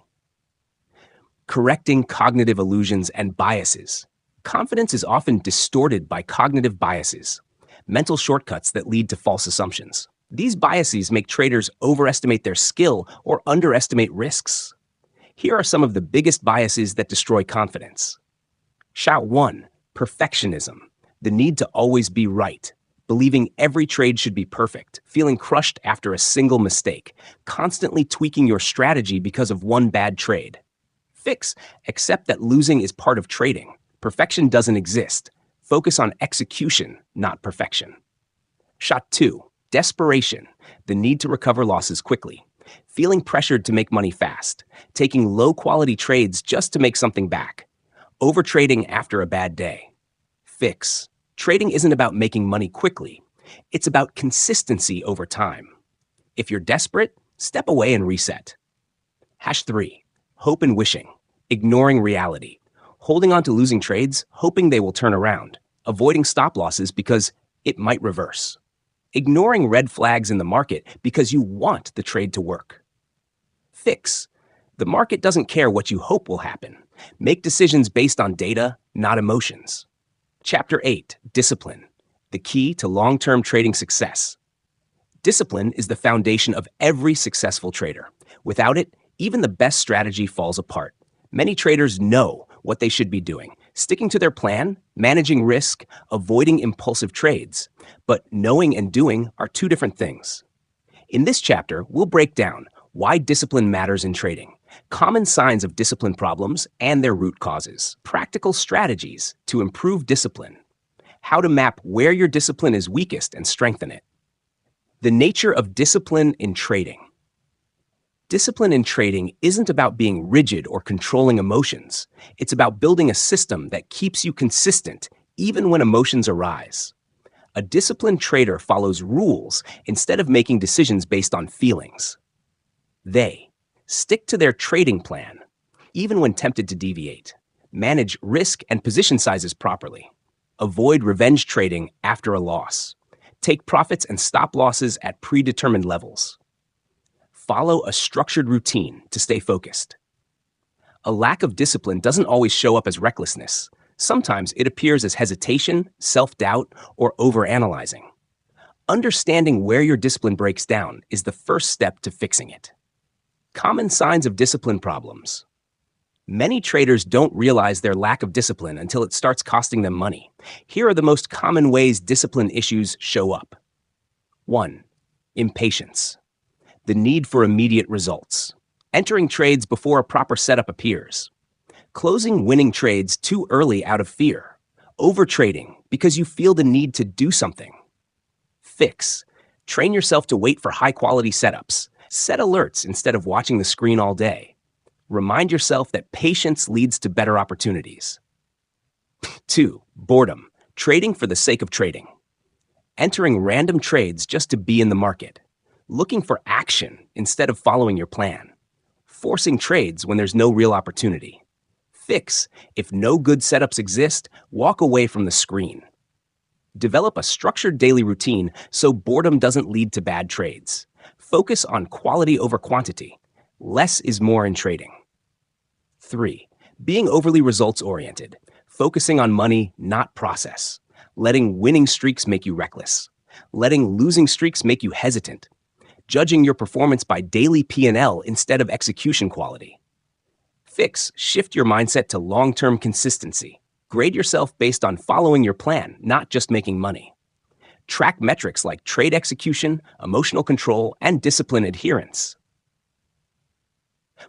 Correcting cognitive illusions and biases. Confidence is often distorted by cognitive biases, mental shortcuts that lead to false assumptions. These biases make traders overestimate their skill or underestimate risks. Here are some of the biggest biases that destroy confidence. Shot 1. Perfectionism. The need to always be right. Believing every trade should be perfect. Feeling crushed after a single mistake. Constantly tweaking your strategy because of one bad trade. Fix. Accept that losing is part of trading. Perfection doesn't exist. Focus on execution, not perfection. Shot 2. Desperation. The need to recover losses quickly. Feeling pressured to make money fast. Taking low-quality trades just to make something back. Overtrading after a bad day. Fix. Trading isn't about making money quickly. It's about consistency over time. If you're desperate, step away and reset. Hash 3. Hope and wishing. Ignoring reality. Holding on to losing trades, hoping they will turn around. Avoiding stop losses because it might reverse. Ignoring red flags in the market because you want the trade to work. Fix. The market doesn't care what you hope will happen. Make decisions based on data, not emotions. Chapter 8. Discipline. The key to long-term trading success. Discipline is the foundation of every successful trader. Without it, even the best strategy falls apart. Many traders know what they should be doing, sticking to their plan, managing risk, avoiding impulsive trades. But knowing and doing are two different things. In this chapter, we'll break down why discipline matters in trading, common signs of discipline problems and their root causes, practical strategies to improve discipline, how to map where your discipline is weakest and strengthen it. The nature of discipline in trading. Discipline in trading isn't about being rigid or controlling emotions. It's about building a system that keeps you consistent even when emotions arise. A disciplined trader follows rules instead of making decisions based on feelings. They stick to their trading plan, even when tempted to deviate. Manage risk and position sizes properly. Avoid revenge trading after a loss. Take profits and stop losses at predetermined levels. Follow a structured routine to stay focused. A lack of discipline doesn't always show up as recklessness. Sometimes it appears as hesitation, self-doubt, or overanalyzing. Understanding where your discipline breaks down is the first step to fixing it. Common signs of discipline problems. Many traders don't realize their lack of discipline until it starts costing them money. Here are the most common ways discipline issues show up. 1. Impatience. The need for immediate results. Entering trades before a proper setup appears. Closing winning trades too early out of fear. Overtrading because you feel the need to do something. Fix. Train yourself to wait for high-quality setups. Set alerts instead of watching the screen all day. Remind yourself that patience leads to better opportunities. 2. Boredom. Trading for the sake of trading. Entering random trades just to be in the market. Looking for action instead of following your plan. Forcing trades when there's no real opportunity. Fix. If no good setups exist, walk away from the screen. Develop a structured daily routine so boredom doesn't lead to bad trades. Focus on quality over quantity. Less is more in trading. 3. Being overly results-oriented. Focusing on money, not process. Letting winning streaks make you reckless. Letting losing streaks make you hesitant. Judging your performance by daily P&L instead of execution quality. Fix. Shift your mindset to long-term consistency. Grade yourself based on following your plan, not just making money. Track metrics like trade execution, emotional control, and discipline adherence.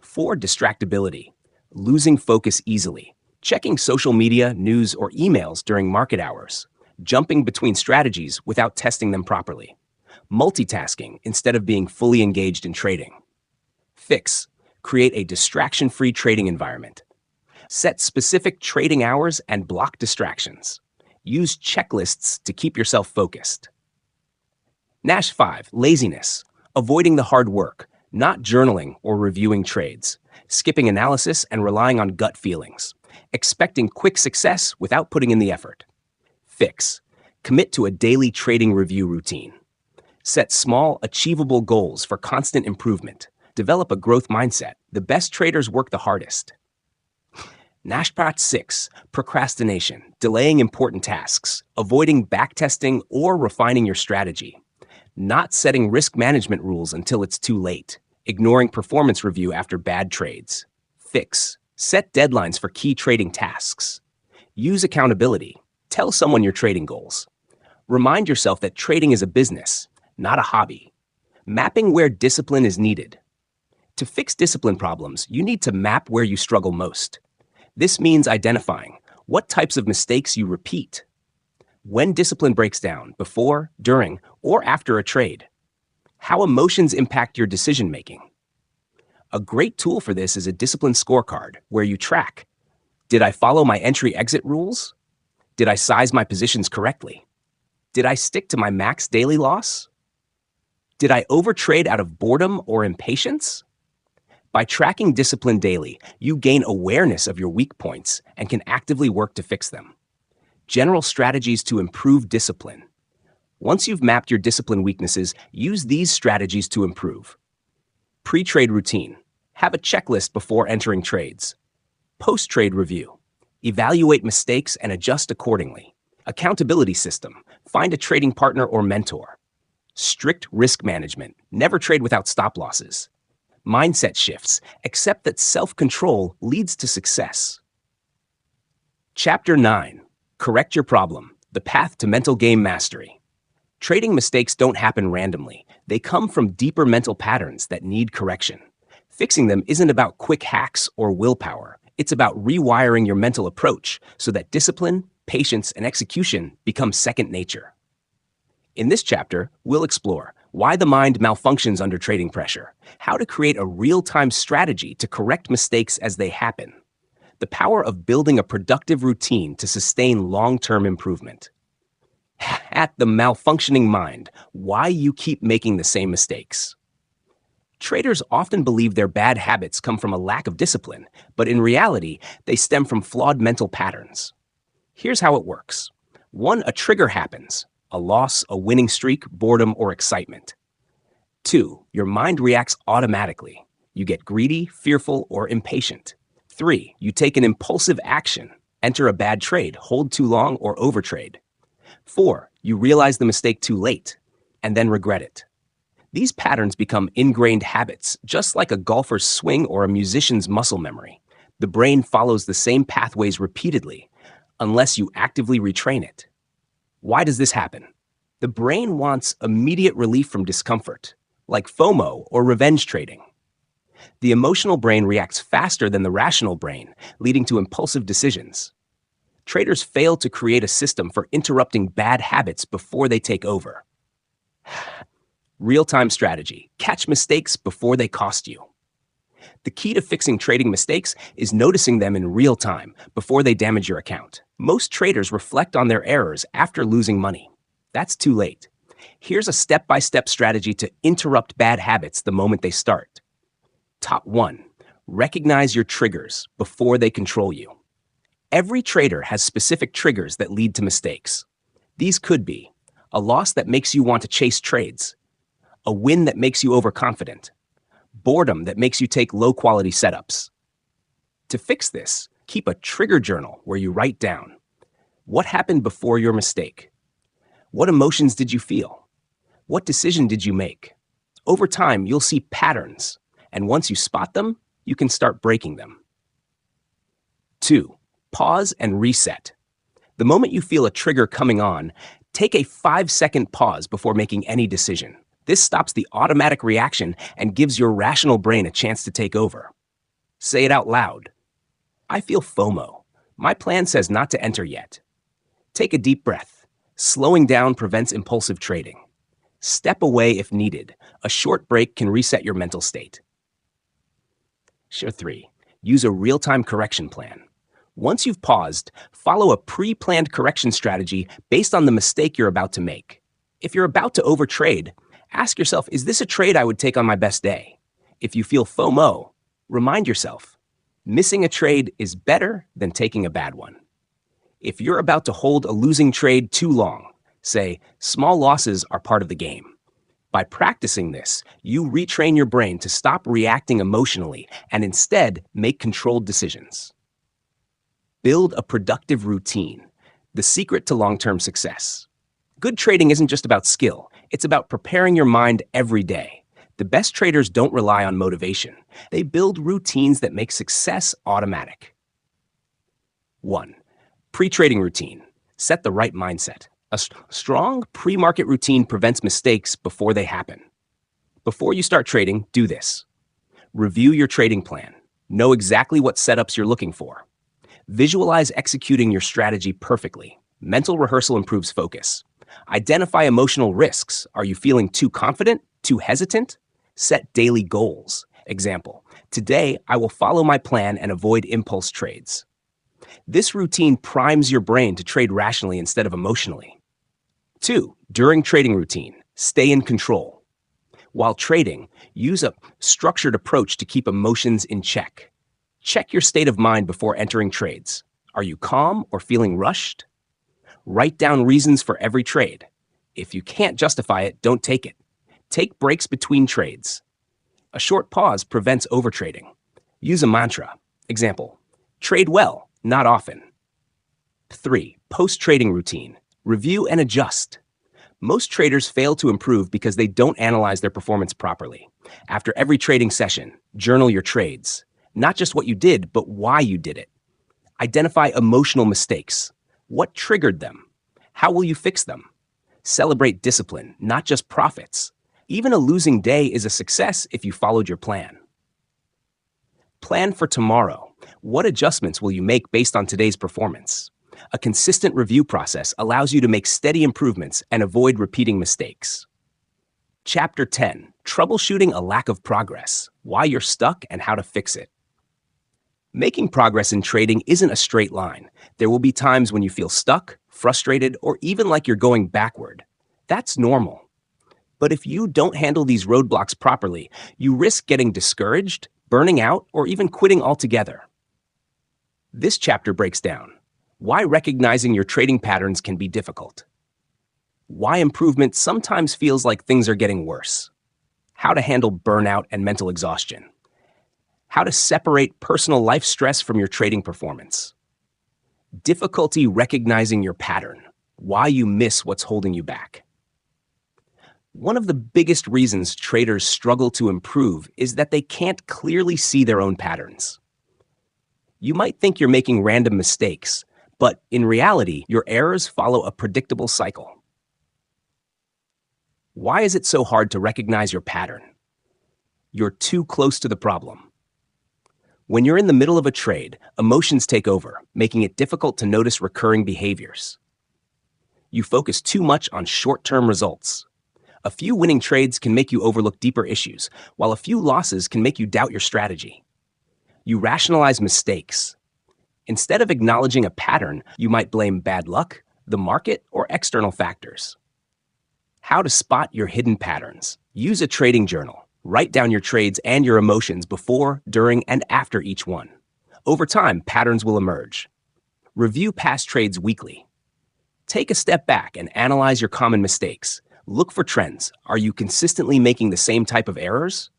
4. Distractibility. Losing focus easily. Checking social media, news, or emails during market hours. Jumping between strategies without testing them properly. Multitasking instead of being fully engaged in trading. Fix. Create a distraction-free trading environment. Set specific trading hours and block distractions. Use checklists to keep yourself focused. Nash 5. Laziness. Avoiding the hard work, not journaling or reviewing trades. Skipping analysis and relying on gut feelings. Expecting quick success without putting in the effort. Fix. Commit to a daily trading review routine. Set small, achievable goals for constant improvement. Develop a growth mindset. The best traders work the hardest. Nashpat 6. Procrastination. Delaying important tasks. Avoiding backtesting or refining your strategy. Not setting risk management rules until it's too late. Ignoring performance review after bad trades. Fix. Set deadlines for key trading tasks. Use accountability. Tell someone your trading goals. Remind yourself that trading is a business, not a hobby. Mapping where discipline is needed. To fix discipline problems, you need to map where you struggle most. This means identifying what types of mistakes you repeat. When discipline breaks down, before, during, or after a trade. How emotions impact your decision-making. A great tool for this is a discipline scorecard where you track: did I follow my entry-exit rules? Did I size my positions correctly? Did I stick to my max daily loss? Did I overtrade out of boredom or impatience? By tracking discipline daily, you gain awareness of your weak points and can actively work to fix them. General strategies to improve discipline. Once you've mapped your discipline weaknesses, use these strategies to improve. Pre-trade routine. Have a checklist before entering trades. Post-trade review. Evaluate mistakes and adjust accordingly. Accountability system. Find a trading partner or mentor. Strict risk management. Never trade without stop losses. Mindset shifts. Accept that self-control leads to success. Chapter 9. Correct Your Problem, The Path to Mental Game Mastery. Trading mistakes don't happen randomly. They come from deeper mental patterns that need correction. Fixing them isn't about quick hacks or willpower. It's about rewiring your mental approach so that discipline, patience, and execution become second nature. In this chapter, we'll explore why the mind malfunctions under trading pressure, how to create a real-time strategy to correct mistakes as they happen, the power of building a productive routine to sustain long-term improvement. At the malfunctioning mind, why you keep making the same mistakes. Traders often believe their bad habits come from a lack of discipline, but in reality, they stem from flawed mental patterns. Here's how it works. 1. A trigger happens. A loss, a winning streak, boredom, or excitement. 2. Your mind reacts automatically. You get greedy, fearful, or impatient. 3. You take an impulsive action. Enter a bad trade, hold too long, or overtrade. 4. You realize the mistake too late, and then regret it. These patterns become ingrained habits, just like a golfer's swing or a musician's muscle memory. The brain follows the same pathways repeatedly, unless you actively retrain it. Why does this happen? The brain wants immediate relief from discomfort, like FOMO or revenge trading. The emotional brain reacts faster than the rational brain, leading to impulsive decisions. Traders fail to create a system for interrupting bad habits before they take over. Real-time strategy. Catch mistakes before they cost you. The key to fixing trading mistakes is noticing them in real time before they damage your account. Most traders reflect on their errors after losing money. That's too late. Here's a step-by-step strategy to interrupt bad habits the moment they start. Top 1. Recognize your triggers before they control you. Every trader has specific triggers that lead to mistakes. These could be a loss that makes you want to chase trades, a win that makes you overconfident, boredom that makes you take low-quality setups. To fix this, keep a trigger journal where you write down what happened before your mistake. What emotions did you feel? What decision did you make? Over time, you'll see patterns, and once you spot them, you can start breaking them. 2. Pause and reset. The moment you feel a trigger coming on, take a 5-second pause before making any decision. This stops the automatic reaction and gives your rational brain a chance to take over. Say it out loud. I feel FOMO. My plan says not to enter yet. Take a deep breath. Slowing down prevents impulsive trading. Step away if needed. A short break can reset your mental state. 3. Use a real-time correction plan. Once you've paused, follow a pre-planned correction strategy based on the mistake you're about to make. If you're about to overtrade, ask yourself, is this a trade I would take on my best day? If you feel FOMO, remind yourself, missing a trade is better than taking a bad one. If you're about to hold a losing trade too long, say, small losses are part of the game. By practicing this, you retrain your brain to stop reacting emotionally and instead make controlled decisions. Build a productive routine, the secret to long-term success. Good trading isn't just about skill, it's about preparing your mind every day. The best traders don't rely on motivation. They build routines that make success automatic. 1. Pre-trading routine. Set the right mindset. A strong pre-market routine prevents mistakes before they happen. Before you start trading, do this. Review your trading plan. Know exactly what setups you're looking for. Visualize executing your strategy perfectly. Mental rehearsal improves focus. Identify emotional risks. Are you feeling too confident? Too hesitant? Set daily goals. Example, today I will follow my plan and avoid impulse trades. This routine primes your brain to trade rationally instead of emotionally. 2. During trading routine, stay in control. While trading, use a structured approach to keep emotions in check. Check your state of mind before entering trades. Are you calm or feeling rushed? Write down reasons for every trade. If you can't justify it, don't take it. Take breaks between trades. A short pause prevents overtrading. Use a mantra. Example, trade well, not often. 3. Post-trading routine. Review and adjust. Most traders fail to improve because they don't analyze their performance properly. After every trading session, journal your trades. Not just what you did, but why you did it. Identify emotional mistakes. What triggered them? How will you fix them? Celebrate discipline, not just profits. Even a losing day is a success if you followed your plan. Plan for tomorrow. What adjustments will you make based on today's performance? A consistent review process allows you to make steady improvements and avoid repeating mistakes. Chapter 10, Troubleshooting a Lack of Progress, Why You're Stuck and How to Fix It. Making progress in trading isn't a straight line. There will be times when you feel stuck, frustrated, or even like you're going backward. That's normal. But if you don't handle these roadblocks properly, you risk getting discouraged, burning out, or even quitting altogether. This chapter breaks down why recognizing your trading patterns can be difficult, why improvement sometimes feels like things are getting worse, how to handle burnout and mental exhaustion, how to separate personal life stress from your trading performance, difficulty recognizing your pattern, why you miss what's holding you back. One of the biggest reasons traders struggle to improve is that they can't clearly see their own patterns. You might think you're making random mistakes, but in reality, your errors follow a predictable cycle. Why is it so hard to recognize your pattern? You're too close to the problem. When you're in the middle of a trade, emotions take over, making it difficult to notice recurring behaviors. You focus too much on short-term results. A few winning trades can make you overlook deeper issues, while a few losses can make you doubt your strategy. You rationalize mistakes. Instead of acknowledging a pattern, you might blame bad luck, the market, or external factors. How to spot your hidden patterns. Use a trading journal. Write down your trades and your emotions before, during, and after each one. Over time, patterns will emerge. Review past trades weekly. Take a step back and analyze your common mistakes. Look for trends. Are you consistently making the same type of errors?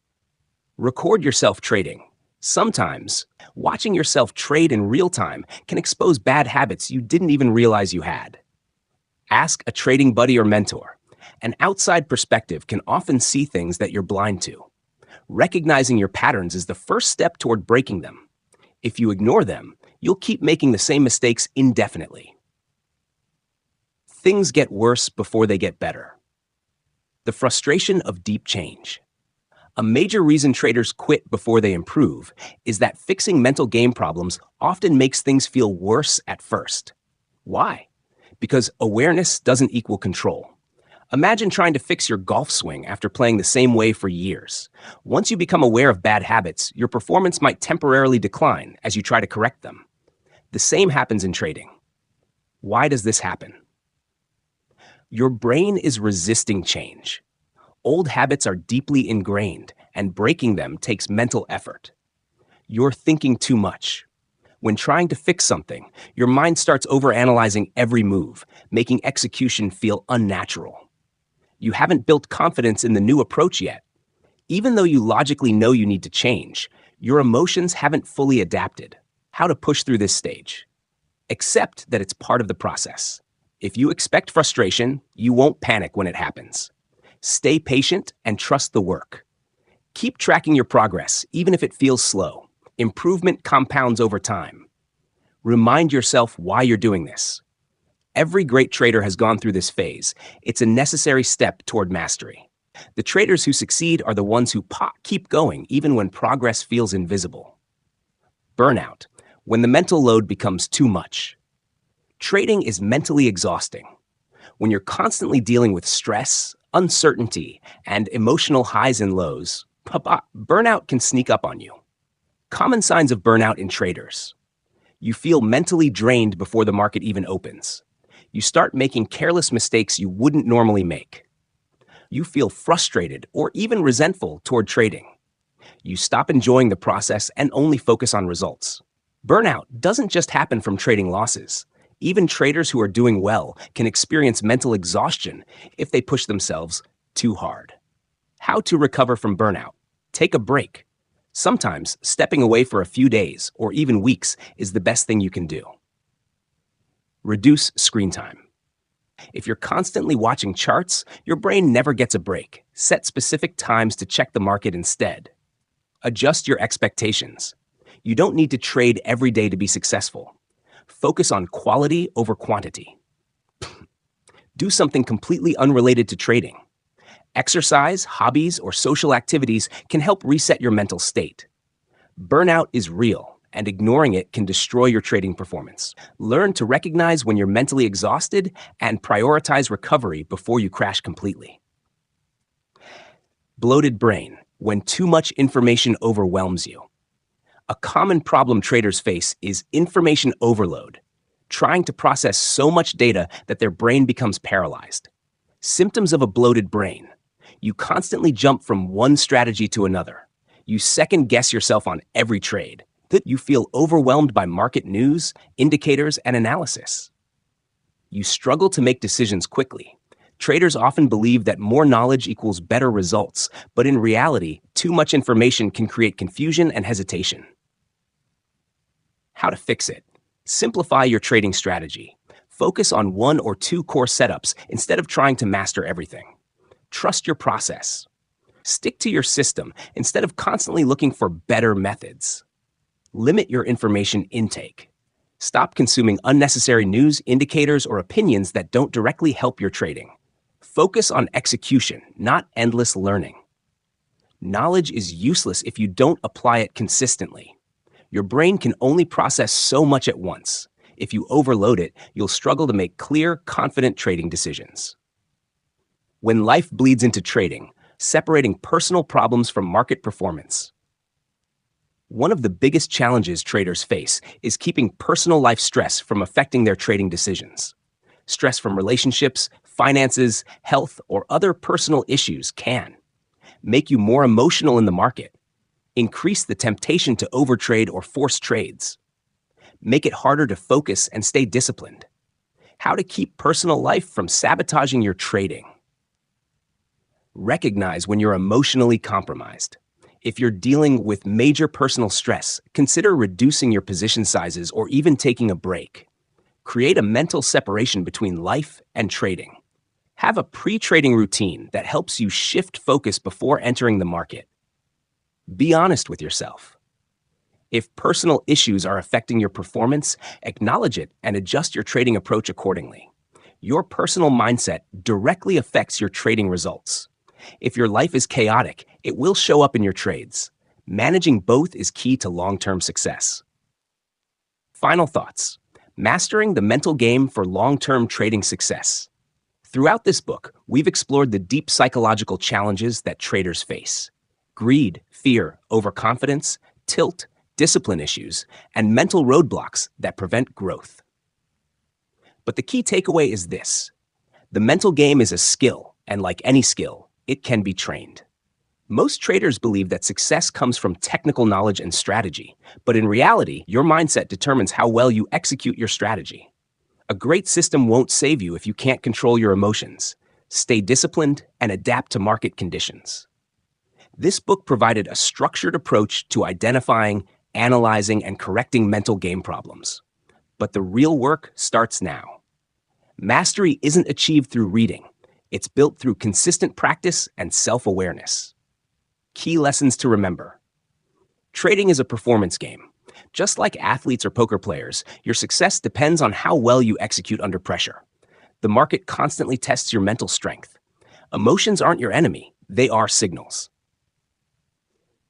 Record yourself trading. Sometimes, watching yourself trade in real time can expose bad habits you didn't even realize you had. Ask a trading buddy or mentor. An outside perspective can often see things that you're blind to. Recognizing your patterns is the first step toward breaking them. If you ignore them, you'll keep making the same mistakes indefinitely. Things get worse before they get better. The frustration of deep change. A major reason traders quit before they improve is that fixing mental game problems often makes things feel worse at first. Why? Because awareness doesn't equal control. Imagine trying to fix your golf swing after playing the same way for years. Once you become aware of bad habits, your performance might temporarily decline as you try to correct them. The same happens in trading. Why does this happen? Your brain is resisting change. Old habits are deeply ingrained, and breaking them takes mental effort. You're thinking too much. When trying to fix something, your mind starts overanalyzing every move, making execution feel unnatural. You haven't built confidence in the new approach yet. Even though you logically know you need to change, your emotions haven't fully adapted. How to push through this stage? Accept that it's part of the process. If you expect frustration, you won't panic when it happens. Stay patient and trust the work. Keep tracking your progress, even if it feels slow. Improvement compounds over time. Remind yourself why you're doing this. Every great trader has gone through this phase. It's a necessary step toward mastery. The traders who succeed are the ones who keep going even when progress feels invisible. Burnout, when the mental load becomes too much. Trading is mentally exhausting. When you're constantly dealing with stress, uncertainty, and emotional highs and lows, burnout can sneak up on you. Common signs of burnout in traders. You feel mentally drained before the market even opens. You start making careless mistakes you wouldn't normally make. You feel frustrated or even resentful toward trading. You stop enjoying the process and only focus on results. Burnout doesn't just happen from trading losses. Even traders who are doing well can experience mental exhaustion if they push themselves too hard. How to recover from burnout? Take a break. Sometimes stepping away for a few days or even weeks is the best thing you can do. Reduce screen time. If you're constantly watching charts, your brain never gets a break. Set specific times to check the market instead. Adjust your expectations. You don't need to trade every day to be successful. Focus on quality over quantity. Do something completely unrelated to trading. Exercise, hobbies, or social activities can help reset your mental state. Burnout is real, and ignoring it can destroy your trading performance. Learn to recognize when you're mentally exhausted and prioritize recovery before you crash completely. Bloated brain, when too much information overwhelms you. A common problem traders face is information overload, trying to process so much data that their brain becomes paralyzed. Symptoms of a bloated brain. You constantly jump from one strategy to another. You second guess yourself on every trade. You feel overwhelmed by market news, indicators, and analysis. You struggle to make decisions quickly. Traders often believe that more knowledge equals better results, but in reality, too much information can create confusion and hesitation. How to fix it? Simplify your trading strategy. Focus on one or two core setups instead of trying to master everything. Trust your process. Stick to your system instead of constantly looking for better methods. Limit your information intake. Stop consuming unnecessary news, indicators, or opinions that don't directly help your trading. Focus on execution, not endless learning. Knowledge is useless if you don't apply it consistently. Your brain can only process so much at once. If you overload it, you'll struggle to make clear, confident trading decisions. When life bleeds into trading, separating personal problems from market performance. One of the biggest challenges traders face is keeping personal life stress from affecting their trading decisions. Stress from relationships, finances, health, or other personal issues can make you more emotional in the market, increase the temptation to overtrade or force trades, make it harder to focus and stay disciplined. How to keep personal life from sabotaging your trading. Recognize when you're emotionally compromised. If you're dealing with major personal stress, consider reducing your position sizes or even taking a break. Create a mental separation between life and trading. Have a pre-trading routine that helps you shift focus before entering the market. Be honest with yourself. If personal issues are affecting your performance, acknowledge it and adjust your trading approach accordingly. Your personal mindset directly affects your trading results. If your life is chaotic, it will show up in your trades. Managing both is key to long-term success. Final thoughts. Mastering the mental game for long-term trading success. Throughout this book, we've explored the deep psychological challenges that traders face. Greed, fear, overconfidence, tilt, discipline issues, and mental roadblocks that prevent growth. But the key takeaway is this. The mental game is a skill, and like any skill, it can be trained. Most traders believe that success comes from technical knowledge and strategy, but in reality, your mindset determines how well you execute your strategy. A great system won't save you if you can't control your emotions. Stay disciplined and adapt to market conditions. This book provided a structured approach to identifying, analyzing, and correcting mental game problems. But the real work starts now. Mastery isn't achieved through reading. It's built through consistent practice and self-awareness. Key lessons to remember. Trading is a performance game. Just like athletes or poker players, your success depends on how well you execute under pressure. The market constantly tests your mental strength. Emotions aren't your enemy, they are signals.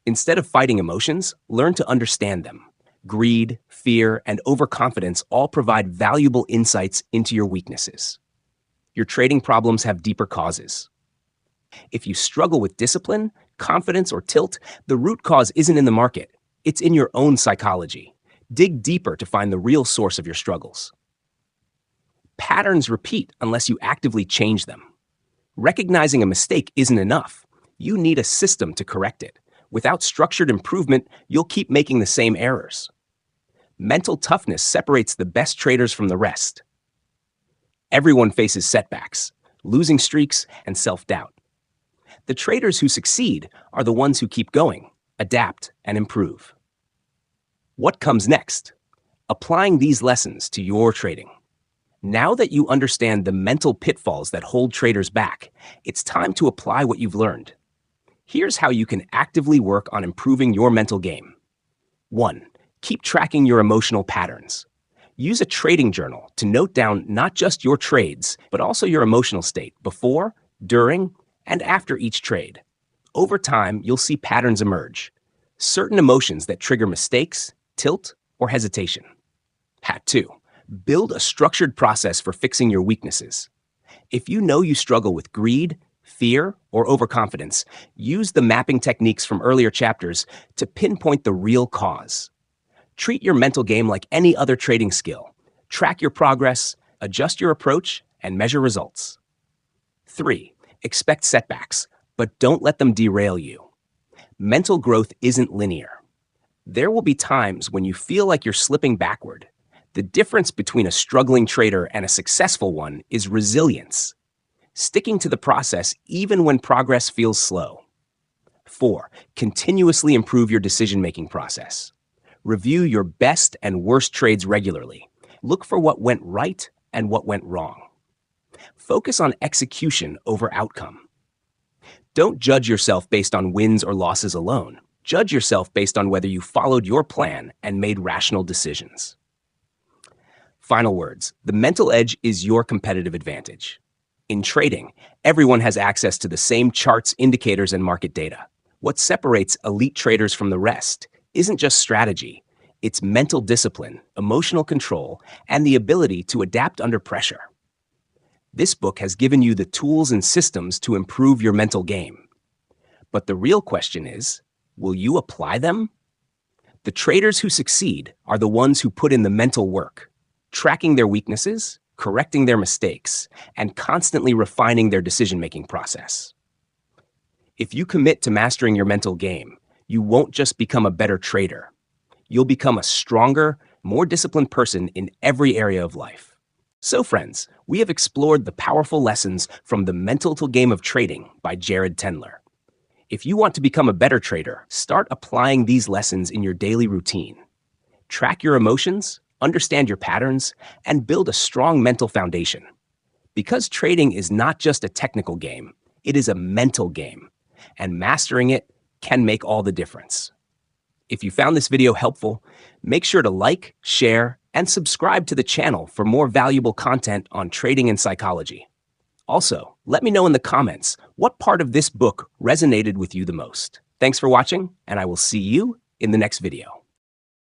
Instead of fighting emotions, learn to understand them. Greed, fear, and overconfidence all provide valuable insights into your weaknesses. Your trading problems have deeper causes. If you struggle with discipline, confidence, or tilt, the root cause isn't in the market. It's in your own psychology. Dig deeper to find the real source of your struggles. Patterns repeat unless you actively change them. Recognizing a mistake isn't enough. You need a system to correct it. Without structured improvement, you'll keep making the same errors. Mental toughness separates the best traders from the rest. Everyone faces setbacks, losing streaks, and self-doubt. The traders who succeed are the ones who keep going, adapt, and improve. What comes next? Applying these lessons to your trading. Now that you understand the mental pitfalls that hold traders back, it's time to apply what you've learned. Here's how you can actively work on improving your mental game. 1. Keep tracking your emotional patterns. Use a trading journal to note down not just your trades, but also your emotional state before, during, and after each trade. Over time, you'll see patterns emerge. Certain emotions that trigger mistakes, tilt, or hesitation. Hack 2. Build a structured process for fixing your weaknesses. If you know you struggle with greed, fear, or overconfidence, use the mapping techniques from earlier chapters to pinpoint the real cause. Treat your mental game like any other trading skill. Track your progress, adjust your approach, and measure results. 3. Expect setbacks, but don't let them derail you. Mental growth isn't linear. There will be times when you feel like you're slipping backward. The difference between a struggling trader and a successful one is resilience. Sticking to the process even when progress feels slow. 4. Continuously improve your decision-making process. Review your best and worst trades regularly. Look for what went right and what went wrong. Focus on execution over outcome. Don't judge yourself based on wins or losses alone. Judge yourself based on whether you followed your plan and made rational decisions. Final words. The mental edge is your competitive advantage. In trading, everyone has access to the same charts, indicators, and market data. What separates elite traders from the rest isn't just strategy. It's mental discipline, emotional control, and the ability to adapt under pressure. This book has given you the tools and systems to improve your mental game. But the real question is, will you apply them? The traders who succeed are the ones who put in the mental work, tracking their weaknesses, correcting their mistakes, and constantly refining their decision-making process. If you commit to mastering your mental game, you won't just become a better trader. You'll become a stronger, more disciplined person in every area of life. So friends, we have explored the powerful lessons from The Mental Game of Trading by Jared Tendler. If you want to become a better trader, start applying these lessons in your daily routine. Track your emotions, understand your patterns, and build a strong mental foundation. Because trading is not just a technical game, it is a mental game, and mastering it can make all the difference. If you found this video helpful, make sure to like, share, and subscribe to the channel for more valuable content on trading and psychology. Also, let me know in the comments what part of this book resonated with you the most. Thanks for watching, and I will see you in the next video.